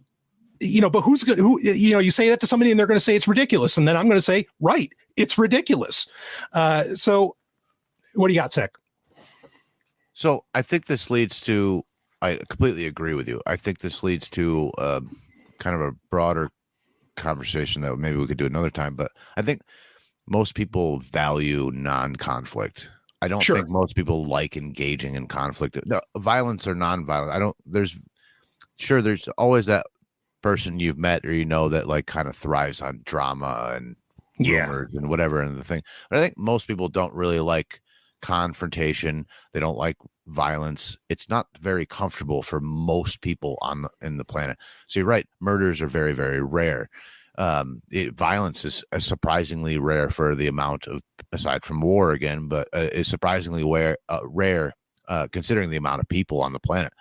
Speaker 4: but you say that to somebody and they're going to say it's ridiculous, and then I'm going to say, right, it's ridiculous. So what do you got, Zach?
Speaker 5: So I think this leads to, I completely agree with you. I think this leads to kind of a broader conversation that maybe we could do another time. But I think most people value non-conflict. I don't think most people like engaging in conflict. No, violence or non-violent. There's always that person you've met or that kind of thrives on drama and rumors and whatever and the thing. But I think most people don't really like confrontation. They don't like violence. It's not very comfortable for most people in the planet. So you're right. Murders are very, very rare. Violence is surprisingly rare for the amount of, aside from war again, but is surprisingly rare considering the amount of people on the planet.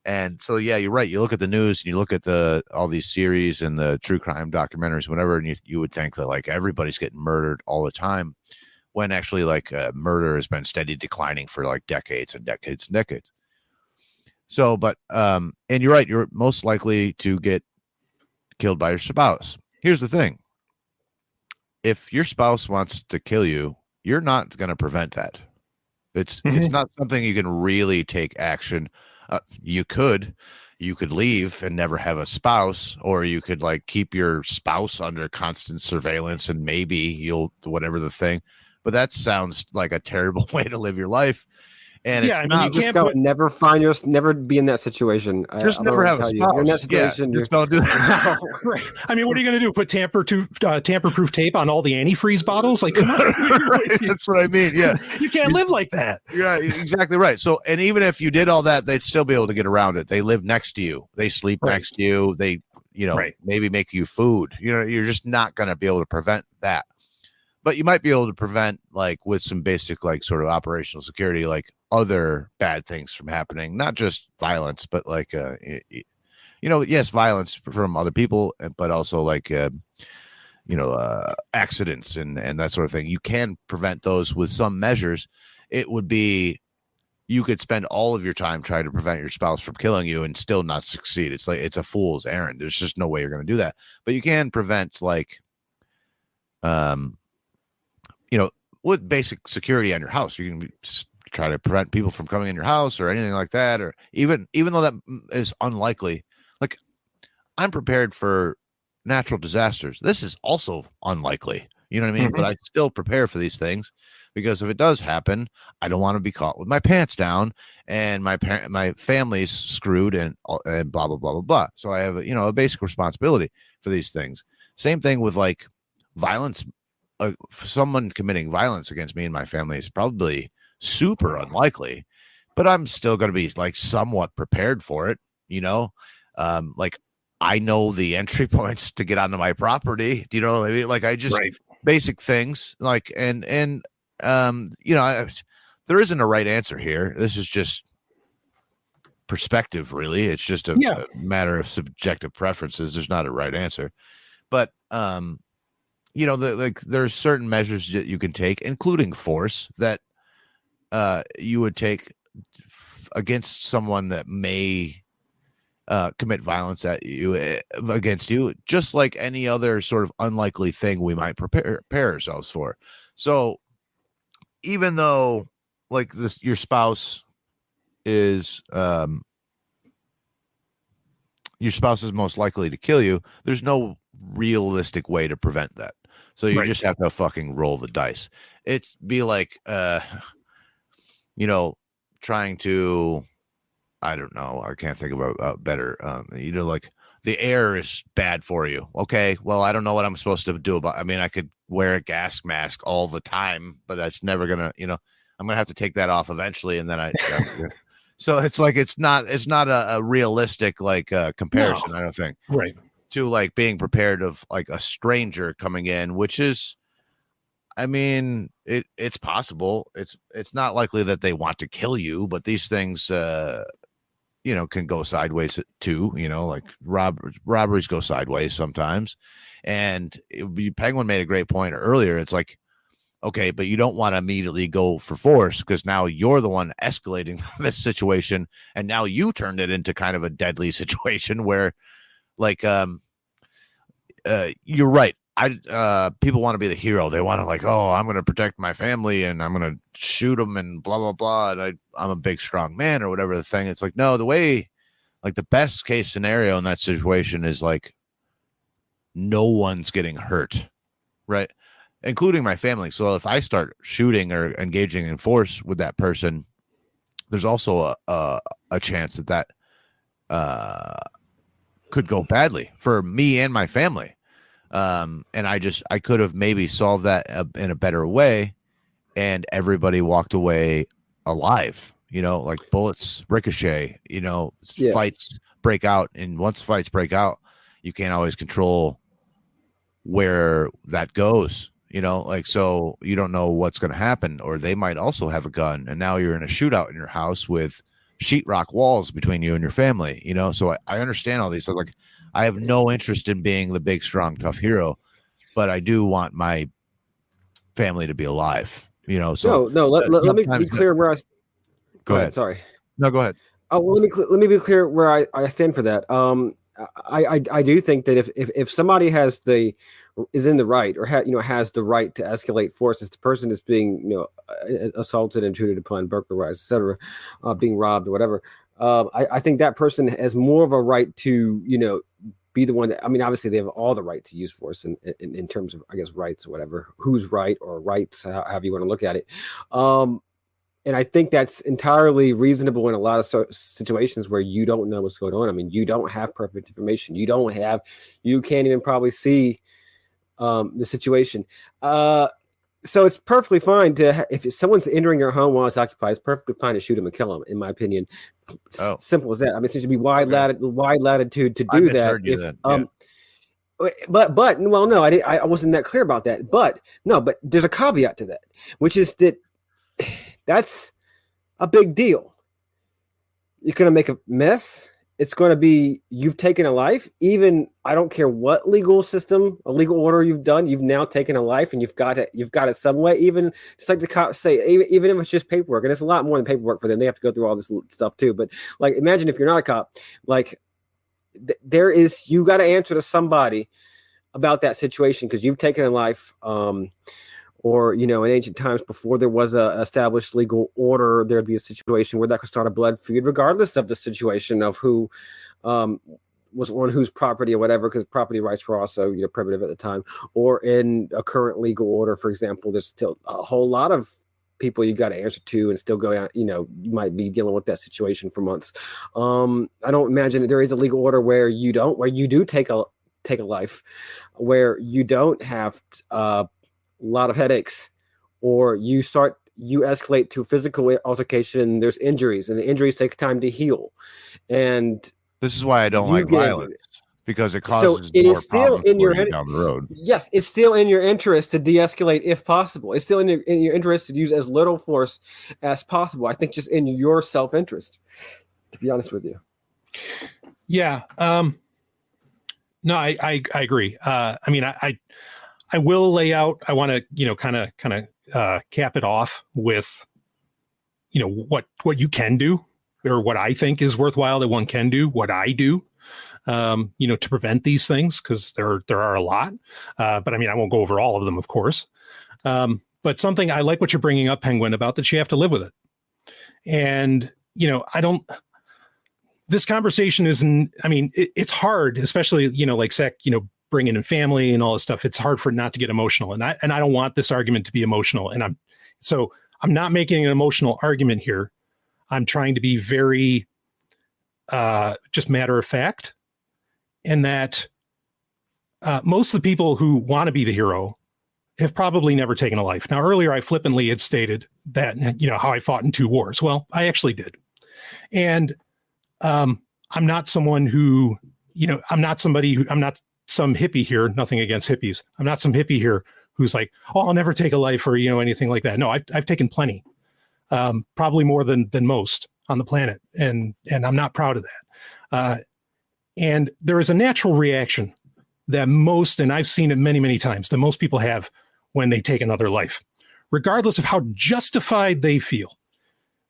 Speaker 5: And so, yeah, you're right. You look at the news and you look at all these series and the true crime documentaries, whatever, and you would think that everybody's getting murdered all the time, when actually murder has been steady declining for decades and decades and decades. So, but and you're right. You're most likely to get killed by your spouse. Here's the thing: if your spouse wants to kill you, you're not going to prevent that. It's not something you can really take action You could leave and never have a spouse, or you could like keep your spouse under constant surveillance and maybe you'll whatever the thing. But that sounds like a terrible way to live your life. And
Speaker 4: Yeah,
Speaker 5: it's
Speaker 4: I mean,
Speaker 5: not,
Speaker 4: you can't
Speaker 3: never be in that situation.
Speaker 5: just
Speaker 3: I don't
Speaker 5: never
Speaker 3: know
Speaker 5: have
Speaker 3: what
Speaker 5: a
Speaker 3: to tell you. You're in that
Speaker 5: spouse. Yeah,
Speaker 3: situation.
Speaker 5: just don't do that.
Speaker 4: Right. I mean, what are you going to do? Put tamper-proof tape on all the antifreeze bottles? Like, come on.
Speaker 5: That's what I mean. Yeah,
Speaker 4: You can't live like that.
Speaker 5: yeah, exactly right. So, and even if you did all that, they'd still be able to get around it. They live next to you. They sleep
Speaker 4: Right.
Speaker 5: next to you. They,
Speaker 4: Right.
Speaker 5: maybe make you food. You're just not going to be able to prevent that. But you might be able to prevent, like, with some basic, like, sort of operational security, like other bad things from happening, not just violence, but like, yes, violence from other people, but also like, accidents and that sort of thing. You can prevent those with some measures. It would be, you could spend all of your time trying to prevent your spouse from killing you and still not succeed. It's like, it's a fool's errand. There's just no way you're going to do that. But you can prevent, like, with basic security on your house. You can try to prevent people from coming in your house or anything like that. Or even though that is unlikely, like, I'm prepared for natural disasters. This is also unlikely. You know what I mean?
Speaker 4: Mhm.
Speaker 5: But I still prepare for these things because if it does happen, I don't want to be caught with my pants down and my family's screwed and blah, blah, blah, blah, blah. So I have, a basic responsibility for these things. Same thing with like violence. Someone committing violence against me and my family is probably super unlikely, but I'm still going to be like somewhat prepared for it. Like I know the entry points to get onto my property. Do you know what I mean? Like I just basic things like, and there isn't a right answer here. This is just perspective, really. It's just a matter of subjective preferences. There's not a right answer, but, there's certain measures that you can take, including force, that you would take against someone that may commit violence against you, just like any other sort of unlikely thing we might prepare ourselves for. So even though like this, your spouse is most likely to kill you, there's no realistic way to prevent that. So you just have to fucking roll the dice. It's be like, trying to, I don't know, I can't think about better. Like the air is bad for you. Okay, well, I don't know what I'm supposed to do about. I mean, I could wear a gas mask all the time, but that's never gonna, I'm gonna have to take that off eventually, and then so it's like it's not a realistic like comparison. No. I don't think to like being prepared of like a stranger coming in, which is, I mean, it's possible. It's not likely that they want to kill you, but these things, can go sideways too. Like robberies go sideways sometimes. And Penguin made a great point earlier. It's like, okay, but you don't want to immediately go for force because now you're the one escalating this situation, and now you turned it into kind of a deadly situation where, like, you're right. People want to be the hero. They want to like, oh, I'm going to protect my family and I'm going to shoot them and blah, blah, blah. And I'm a big, strong man or whatever the thing. It's like, no, the way, like the best case scenario in that situation is like no one's getting hurt, right? Including my family. So if I start shooting or engaging in force with that person, there's also a chance that could go badly for me and my family. And I could have maybe solved that in a better way, and everybody walked away alive, like bullets ricochet, fights break out. And once fights break out, you can't always control where that goes, like, so you don't know what's going to happen, or they might also have a gun. And now you're in a shootout in your house with sheetrock walls between you and your family, so I understand all these. So like, I have no interest in being the big, strong, tough hero, but I do want my family to be alive, So
Speaker 3: no. Let me be clear where I.
Speaker 5: Go ahead.
Speaker 3: Sorry.
Speaker 5: No, go ahead.
Speaker 3: Oh, well, let me be clear where I stand for that. I do think that if somebody is in the right or has the right to escalate force, if the person is being assaulted, intruded upon, burglarized, etc., being robbed or whatever, I think that person has more of a right to, be the one that, I mean, obviously they have all the right to use force in terms of, I guess, rights or whatever, who's right or rights, however you want to look at it. And I think that's entirely reasonable in a lot of situations where you don't know what's going on. I mean, you don't have perfect information. You can't even probably see the situation. So it's perfectly fine if someone's entering your home while it's occupied, it's perfectly fine to shoot them and kill them, in my opinion. Simple as that. I mean, it should be wide latitude to do that. But well, no, I wasn't that clear about that. But there's a caveat to that, which is that that's a big deal. You're going to make a mess. It's going to be, you've taken a life. Even, I don't care what legal order you've done, you've now taken a life, and you've got it some way. Even just like the cops say, even if it's just paperwork, and it's a lot more than paperwork for them. They have to go through all this stuff too. But like, imagine if you're not a cop, like you got to answer to somebody about that situation because you've taken a life. Or, in ancient times before there was a established legal order, there'd be a situation where that could start a blood feud, regardless of the situation of who was on whose property or whatever, because property rights were also, primitive at the time. Or in a current legal order, for example, there's still a whole lot of people you got to answer to and still go out, you might be dealing with that situation for months. I don't imagine that there is a legal order where you do take a life, where you don't have lot of headaches, or you escalate to physical altercation. There's injuries, and the injuries take time to heal. And
Speaker 5: this is why I don't like violence, because it causes
Speaker 3: it
Speaker 5: more
Speaker 3: is still in your
Speaker 5: down the road.
Speaker 3: Yes, it's still in your interest to de-escalate if possible. It's still in your interest to use as little force as possible. I think just in your self-interest, to be honest with you.
Speaker 4: Yeah. No, I agree. I mean, I will lay out, I want to, kind of cap it off with, what you can do, or what I think is worthwhile that one can do, what I do, to prevent these things, because there are a lot. But I mean, I won't go over all of them, of course. But something I like what you're bringing up, Penguin, about that you have to live with it. And, this conversation isn't, I mean, it's hard, especially, like Zach, bringing in family and all this stuff. It's hard for it not to get emotional. And I don't want this argument to be emotional. And I'm not making an emotional argument here. I'm trying to be very just matter of fact. And that most of the people who want to be the hero have probably never taken a life. Now, earlier I flippantly had stated that, how I fought in 2 wars. Well, I actually did. And I'm not someone who, I'm not some hippie here, nothing against hippies. I'm not some hippie here who's like, oh, I'll never take a life or, anything like that. No, I've taken plenty, probably more than most on the planet. And I'm not proud of that. And there is a natural reaction that and I've seen it many, many times, that most people have when they take another life, regardless of how justified they feel.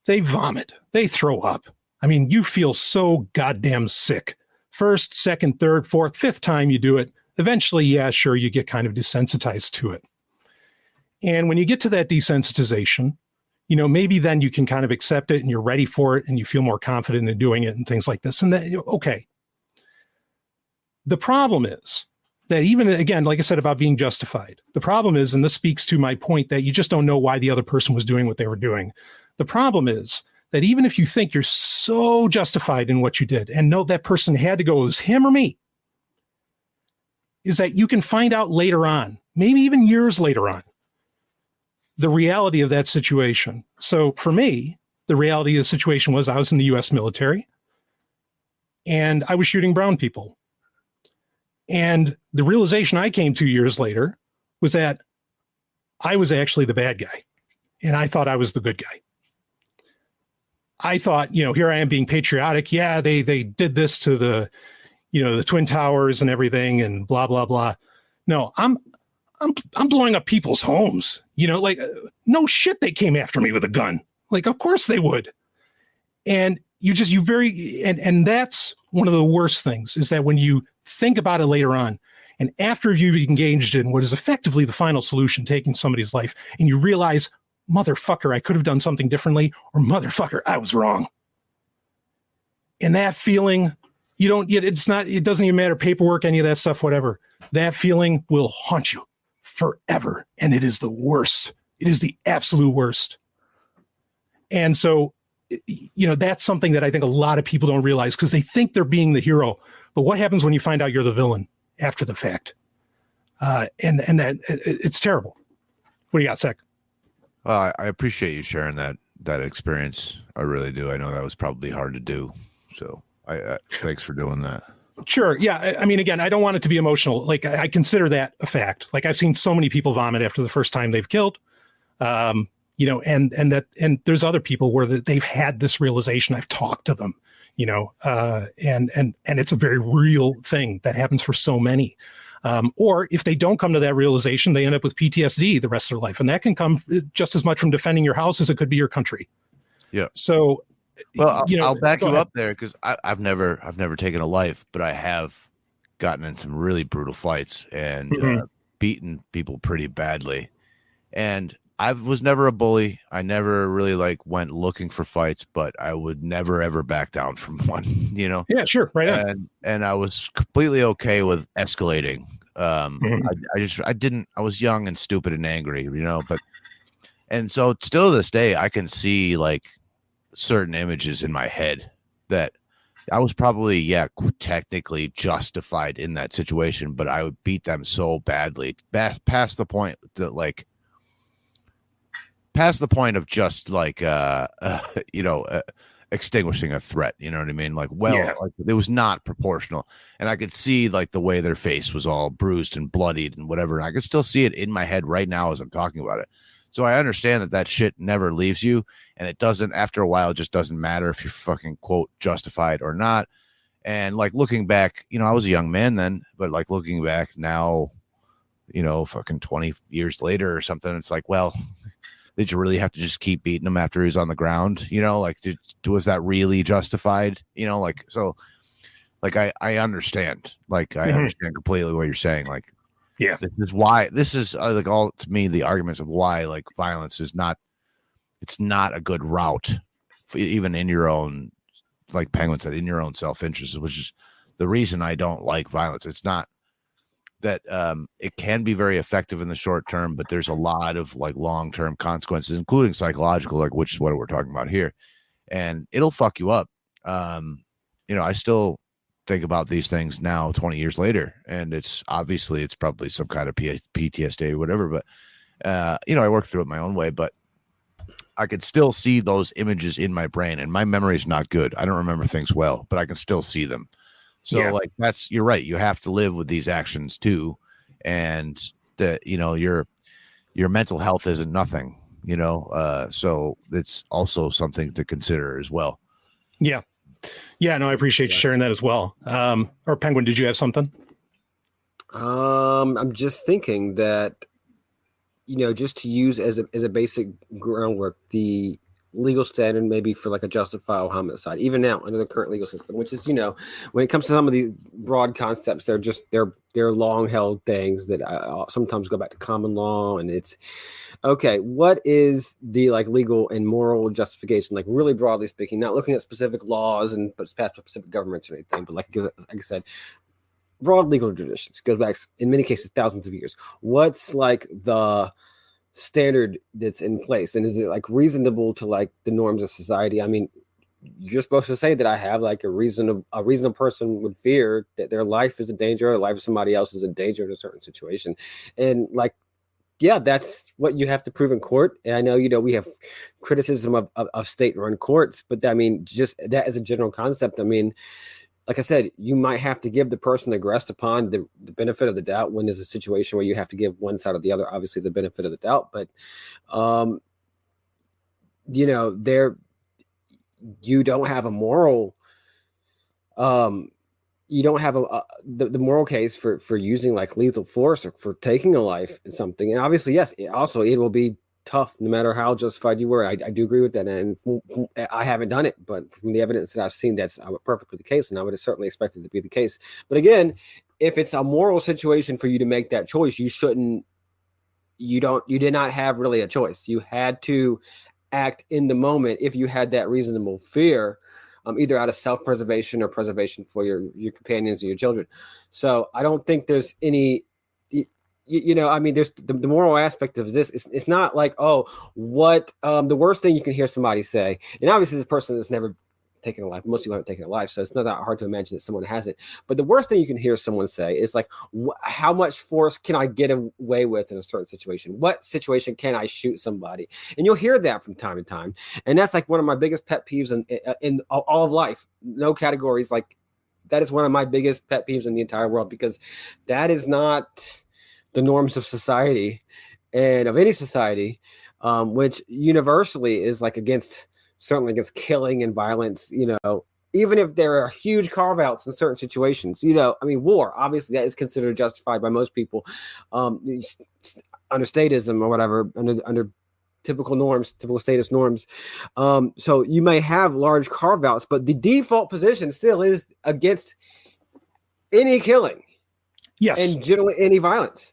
Speaker 4: They vomit, they throw up. I mean, you feel so goddamn sick. First, second, third, fourth, fifth time you do it, eventually, yeah, sure, you get kind of desensitized to it. And when you get to that desensitization, maybe then you can kind of accept it and you're ready for it and you feel more confident in doing it and things like this. And that, okay. The problem is that even, again, like I said about being justified, the problem is, and this speaks to my point, that you just don't know why the other person was doing what they were doing. The problem is that even if you think you're so justified in what you did and know that person had to go, it was him or me, is that you can find out later on, maybe even years later on, the reality of that situation. So for me, the reality of the situation was I was in the U.S. military and I was shooting brown people. And the realization I came to years later was that I was actually the bad guy and I thought I was the good guy. I thought, here I am being patriotic. Yeah, they did this to the Twin Towers and everything and blah, blah, blah. No, I'm blowing up people's homes, like no shit. They came after me with a gun. Like, of course they would. And and that's one of the worst things, is that when you think about it later on and after you've engaged in what is effectively the final solution, taking somebody's life, and you realize, motherfucker, I could have done something differently, or motherfucker, I was wrong. And that feeling, it doesn't even matter paperwork, any of that stuff, whatever. That feeling will haunt you forever. And it is the worst. It is the absolute worst. And so, that's something that I think a lot of people don't realize because they think they're being the hero. But what happens when you find out you're the villain after the fact? And that it's terrible. What do you got, Sec?
Speaker 5: I appreciate you sharing that experience. I really do. I know that was probably hard to do. So I thanks for doing that.
Speaker 4: Sure. Yeah. I mean, again, I don't want it to be emotional. Like I consider that a fact. Like I've seen so many people vomit after the first time they've killed, and there's other people where they've had this realization. I've talked to them, and it's a very real thing that happens for so many. Or if they don't come to that realization, they end up with PTSD the rest of their life. And that can come just as much from defending your house as it could be your country.
Speaker 5: Yeah.
Speaker 4: So,
Speaker 5: well, I'll back you
Speaker 4: ahead.
Speaker 5: up there because I've never taken a life, but I have gotten in some really brutal fights and beaten people pretty badly. And I was never a bully. I never really went looking for fights, but I would never ever back down from one,
Speaker 4: Yeah, sure. Right on.
Speaker 5: And I was completely okay with escalating. I was young and stupid and angry, and so still to this day, I can see certain images in my head that I was probably, technically justified in that situation, but I would beat them so badly past the point that past the point of just extinguishing a threat, you know what I mean? It was not proportional. And I could see the way their face was all bruised and bloodied and whatever. And I could still see it in my head right now as I'm talking about it. So I understand that shit never leaves you. And it doesn't, after a while, it just doesn't matter if you're fucking quote justified or not. And looking back, I was a young man then, but looking back now, fucking 20 years later or something, it's well, did you really have to just keep beating him after he was on the ground? Was that really justified? I understand. I understand completely what you're saying.
Speaker 4: Yeah,
Speaker 5: this is all to me, the arguments of why violence is not, it's not a good route, even in your own, Penguin said, in your own self-interest, which is the reason I don't like violence. It's not that it can be very effective in the short term, but there's a lot of long-term consequences, including psychological, which is what we're talking about here, and it'll fuck you up. I still think about these things now 20 years later, and it's probably some kind of PTSD or whatever, but I work through it my own way, but I could still see those images in my brain, and my memory is not good. I don't remember things well, but I can still see them. So you're right. You have to live with these actions too. And that, your mental health isn't nothing, so it's also something to consider as well.
Speaker 4: Yeah. Yeah. No, I appreciate you sharing that as well. Or Penguin, did you have something?
Speaker 3: I'm just thinking that, just to use as a basic groundwork, the legal standard maybe for a justifiable homicide, even now under the current legal system, which is, when it comes to some of these broad concepts, they're long held things that sometimes go back to common law. And it's okay. What is the legal and moral justification? Really broadly speaking, not looking at specific laws and past specific governments or anything, but like I said, broad legal traditions goes back in many cases thousands of years. What's the standard that's in place, and is it reasonable to the norms of society? I mean, you're supposed to say that I have a reasonable person would fear that their life is in danger, or the life of somebody else is in danger in a certain situation, and that's what you have to prove in court. And I know we have criticism of state-run courts, but I mean, just that as a general concept, I mean, like I said, you might have to give the person aggressed upon the benefit of the doubt when there's a situation where you have to give one side or the other, obviously, the benefit of the doubt. But, you don't have a moral, you don't have the moral case for using lethal force or for taking a life in something. And obviously, yes, it will be tough no matter how justified you were. I do agree with that, and I haven't done it, but from the evidence that I've seen, that's perfectly the case, and I would have certainly expected it to be the case. But again, if it's a moral situation for you to make that choice, you did not have really a choice. You had to act in the moment if you had that reasonable fear either out of self-preservation or preservation for your companions or your children. So I don't think there's any, I mean, there's the moral aspect of this. It's not like, oh, what the worst thing you can hear somebody say, and obviously this person has never taken a life. Most people haven't taken a life, so it's not that hard to imagine that someone hasn't. But the worst thing you can hear someone say is like, how much force can I get away with in a certain situation? What situation can I shoot somebody? And you'll hear that from time to time. And that's like one of my biggest pet peeves in all of life. No categories. Like that is one of my biggest pet peeves in the entire world, because that is not the norms of society and of any society, which universally is like certainly against killing and violence, even if there are huge carve-outs in certain situations. I mean, war, obviously that is considered justified by most people under statism or whatever, under typical status norms. So you may have large carve-outs, but the default position still is against any killing.
Speaker 4: Yes.
Speaker 3: And generally any violence.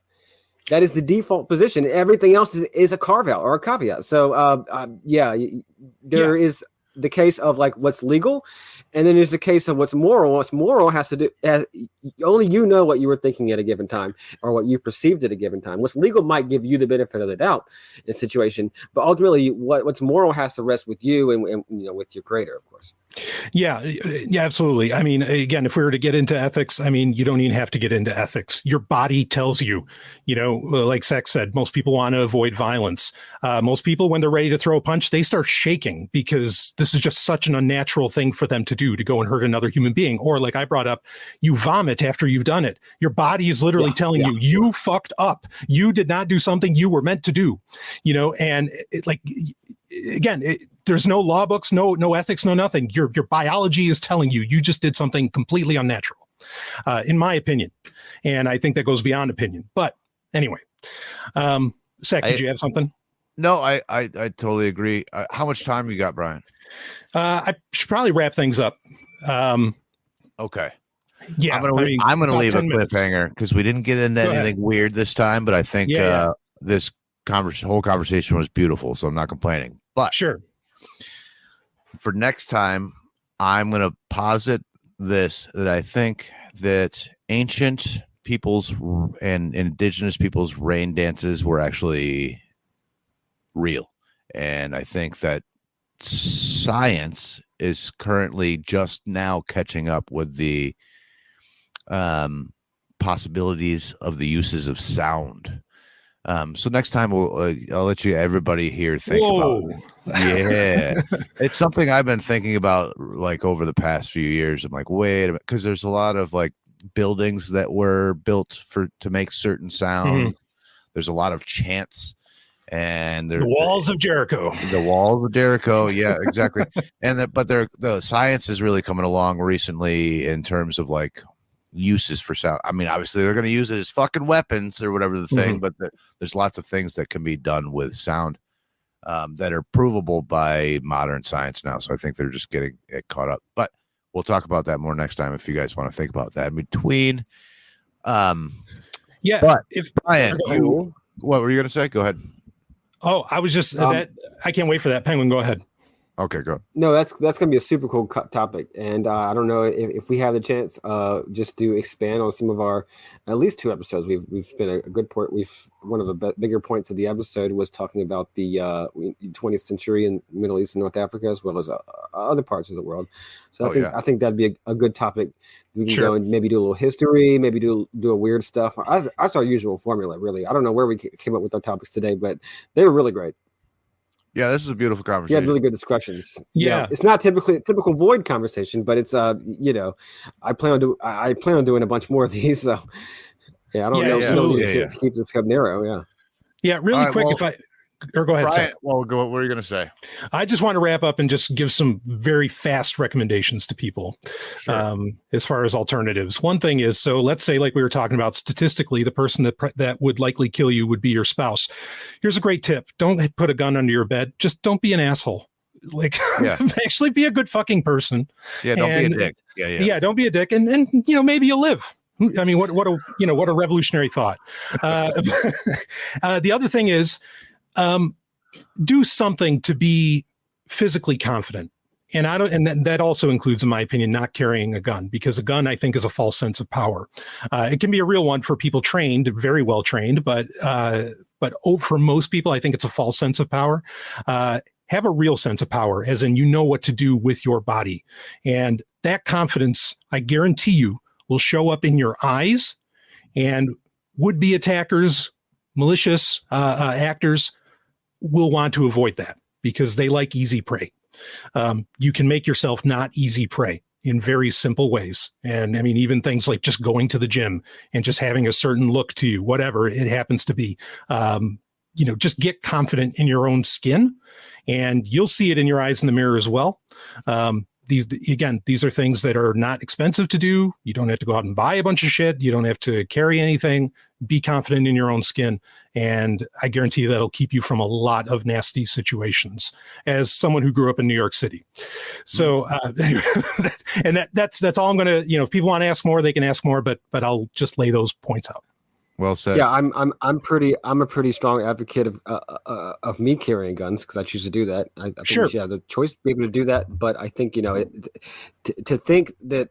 Speaker 3: That is the default position. Everything else is a carve-out or a caveat. So, there is the case of like what's legal, and then there's the case of what's moral. What's moral has to do only you know what you were thinking at a given time or what you perceived at a given time. What's legal might give you the benefit of the doubt in a situation, but ultimately, what's moral has to rest with you and with your creator, of course.
Speaker 4: Yeah, absolutely. I mean, again, if we were to get into ethics, I mean, you don't even have to get into ethics. Your body tells you, like Sex said, most people want to avoid violence. Most people, when they're ready to throw a punch, they start shaking because this is just such an unnatural thing for them to do, to go and hurt another human being. Or like I brought up, you vomit after you've done it. Your body is literally telling you fucked up. You did not do something you were meant to do, and there's no law books, no ethics, no nothing. Your biology is telling you just did something completely unnatural, in my opinion. And I think that goes beyond opinion. But anyway, Zach, did you have something?
Speaker 5: No, I totally agree. How much time you got, Brian?
Speaker 4: I should probably wrap things up.
Speaker 5: Okay.
Speaker 4: Yeah,
Speaker 5: I'm gonna leave a cliffhanger because we didn't get into anything weird this time, but I think this whole conversation was beautiful, so I'm not complaining. But
Speaker 4: sure,
Speaker 5: for next time, I'm going to posit that I think that ancient peoples and indigenous peoples' rain dances were actually real. And I think that science is currently just now catching up with the possibilities of the uses of sound. So next time I'll let everybody here think about it. Yeah. It's something I've been thinking about like over the past few years. I'm like, wait a minute, because there's a lot of like buildings that were built to make certain sounds. There's a lot of chants, and the
Speaker 4: walls of Jericho.
Speaker 5: The walls of Jericho, yeah, exactly. But the science is really coming along recently in terms of like uses for sound. I mean, obviously they're going to use it as fucking weapons or whatever the thing, but there's lots of things that can be done with sound that are provable by modern science now. So I think they're just getting it caught up. But we'll talk about that more next time if you guys want to think about that in between. But if Brian, what were you going to say? Go ahead.
Speaker 4: Oh, I was just I can't wait for that. Penguin, go ahead.
Speaker 5: Okay, go.
Speaker 3: No, that's going to be a super cool topic, and I don't know if we have the chance, just to expand on some of our at least 2 episodes. We've spent a good point. One of the bigger points of the episode was talking about the 20th century in Middle East and North Africa, as well as other parts of the world. So I think that'd be a good topic. We can go and maybe do a little history, maybe do a weird stuff. That's our usual formula, really. I don't know where we came up with our topics today, but they were really great.
Speaker 5: Yeah, this is a beautiful conversation.
Speaker 3: You had really good discussions.
Speaker 4: Yeah,
Speaker 3: it's not typically a typical Void conversation, but it's I plan on doing a bunch more of these. So I don't know. We don't need to keep this narrow.
Speaker 4: Really quick. Or go ahead,
Speaker 5: Brian,
Speaker 4: Zach.
Speaker 5: Well, go. What are you going to say?
Speaker 4: I just want to wrap up and just give some very fast recommendations to people, as far as alternatives. One thing is, so let's say, like we were talking about, statistically, the person that would likely kill you would be your spouse. Here's a great tip: don't put a gun under your bed. Just don't be an asshole. Like, actually, be a good fucking person.
Speaker 5: Yeah, don't be a dick.
Speaker 4: Yeah, don't be a dick, and maybe you'll live. I mean, what a revolutionary thought. The other thing is, do something to be physically confident. And that also includes, in my opinion, not carrying a gun, because a gun, I think, is a false sense of power. It can be a real one for people trained, very well trained, but for most people, I think it's a false sense of power. Have a real sense of power, as in, you know what to do with your body. And that confidence, I guarantee you, will show up in your eyes, and would-be attackers, malicious actors will want to avoid that because they like easy prey. You can make yourself not easy prey in very simple ways. And I mean, even things like just going to the gym and just having a certain look to you, whatever it happens to be, just get confident in your own skin, and you'll see it in your eyes in the mirror as well. These are things that are not expensive to do. You don't have to go out and buy a bunch of shit. You don't have to carry anything. Be confident in your own skin. And I guarantee you that'll keep you from a lot of nasty situations, as someone who grew up in New York City. So, and that's all I'm going to, if people want to ask more, they can ask more, but I'll just lay those points out.
Speaker 5: Well said.
Speaker 3: Yeah, I'm a pretty strong advocate of me carrying guns, because I choose to do that. I think
Speaker 4: Sure.
Speaker 3: we should have the choice to be able to do that. But I think to think that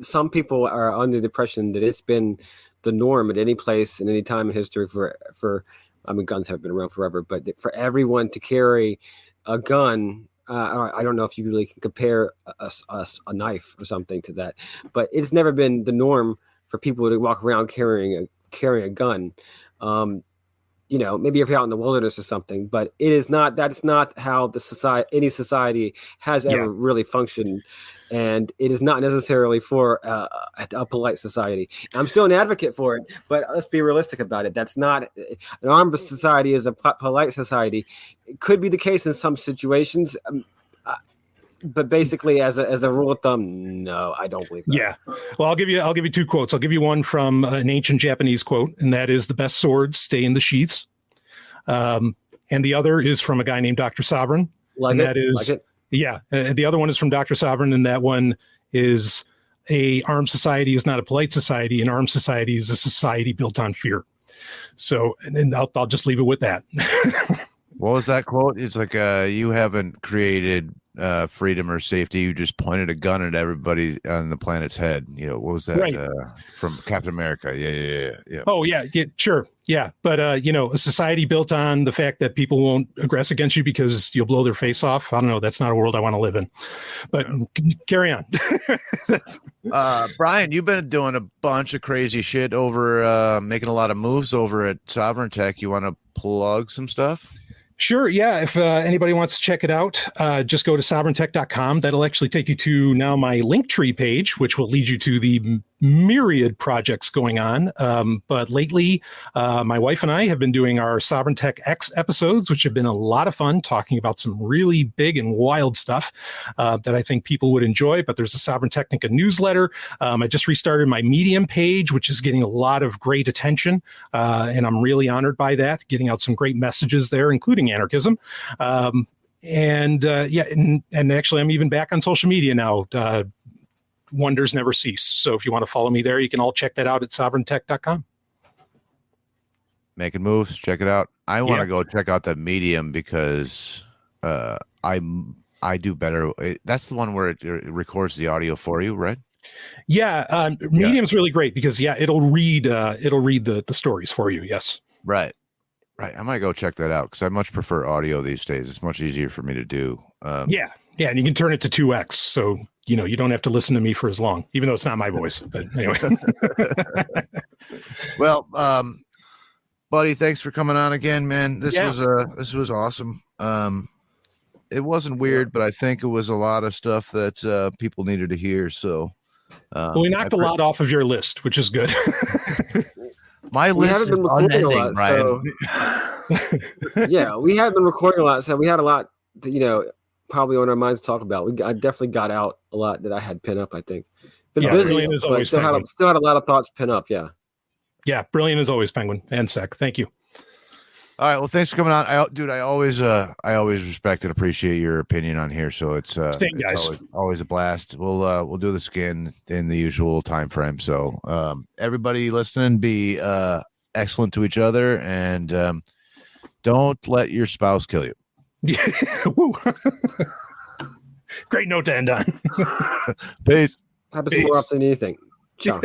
Speaker 3: some people are under the impression that it's been the norm at any place in any time in history for guns have been around forever, but for everyone to carry a gun. I don't know if you really can compare a knife or something to that, but it's never been the norm for people to walk around carrying a gun. Maybe if you're out in the wilderness or something, but that's not how any society has ever really functioned. And it is not necessarily for a polite society. I'm still an advocate for it, but let's be realistic about it. That's not an armed society is a polite society. It could be the case in some situations. But basically, as a rule of thumb, no, I don't believe that.
Speaker 4: Yeah. Well, I'll give you two quotes. I'll give you one from an ancient Japanese quote, and that is, "The best swords stay in the sheaths." And the other is from a guy named Dr. Sovryn. The other one is from Dr. Sovryn, and that one is, "A armed society is not a polite society. An armed society is a society built on fear." So, and I'll just leave it with that.
Speaker 5: What was that quote? It's like, you haven't created freedom or safety. You just pointed a gun at everybody on the planet's head. What was that?
Speaker 4: Right.
Speaker 5: From Captain America? Yeah.
Speaker 4: Oh yeah, sure. Yeah. But a society built on the fact that people won't aggress against you because you'll blow their face off. I don't know. That's not a world I want to live in. But carry on.
Speaker 5: Brian, you've been doing a bunch of crazy shit over, making a lot of moves over at Sovryn Tech. You want to plug some stuff?
Speaker 4: Sure. Yeah. If anybody wants to check it out, just go to sovereigntech.com. That'll actually take you to now my Linktree page, which will lead you to the myriad projects going on. But lately, my wife and I have been doing our Sovryn Tech X episodes, which have been a lot of fun, talking about some really big and wild stuff that I think people would enjoy. But there's a Sovryn Technica newsletter. I just restarted my Medium page, which is getting a lot of great attention. And I'm really honored by that, getting out some great messages there, including anarchism. And actually, I'm even back on social media now. Wonders never cease. So if you want to follow me there, you can all check that out at sovereigntech.com.
Speaker 5: Making moves. Check it out. I want to go check out that Medium because I do better. That's the one where it records the audio for you, right?
Speaker 4: Yeah. Medium's really great because it'll read the stories for you. Yes.
Speaker 5: Right. I might go check that out because I much prefer audio these days. It's much easier for me to do.
Speaker 4: And you can turn it to 2x. So, you don't have to listen to me for as long, even though it's not my voice. But anyway.
Speaker 5: Well, buddy, thanks for coming on again, man. This was awesome. It wasn't weird, but I think it was a lot of stuff that people needed to hear. So,
Speaker 4: we knocked a lot off of your list, which is good.
Speaker 5: My list is unending, Brian.
Speaker 3: So, we have been recording a lot, so we had a lot to, probably on our minds to talk about. I definitely got out a lot that I had pinned up, I think. Been busy, but still had a lot of thoughts pinned up,
Speaker 4: Yeah, brilliant as always, Penguin and Sec. Thank you.
Speaker 5: All right, well, thanks for coming on. I always respect and appreciate your opinion on here. So it's always a blast. We'll do this again in the usual time frame. So everybody listening, be excellent to each other, and don't let your spouse kill you.
Speaker 4: Woo. Great note to end on.
Speaker 5: Peace.
Speaker 3: Happens more often than you think. Ciao.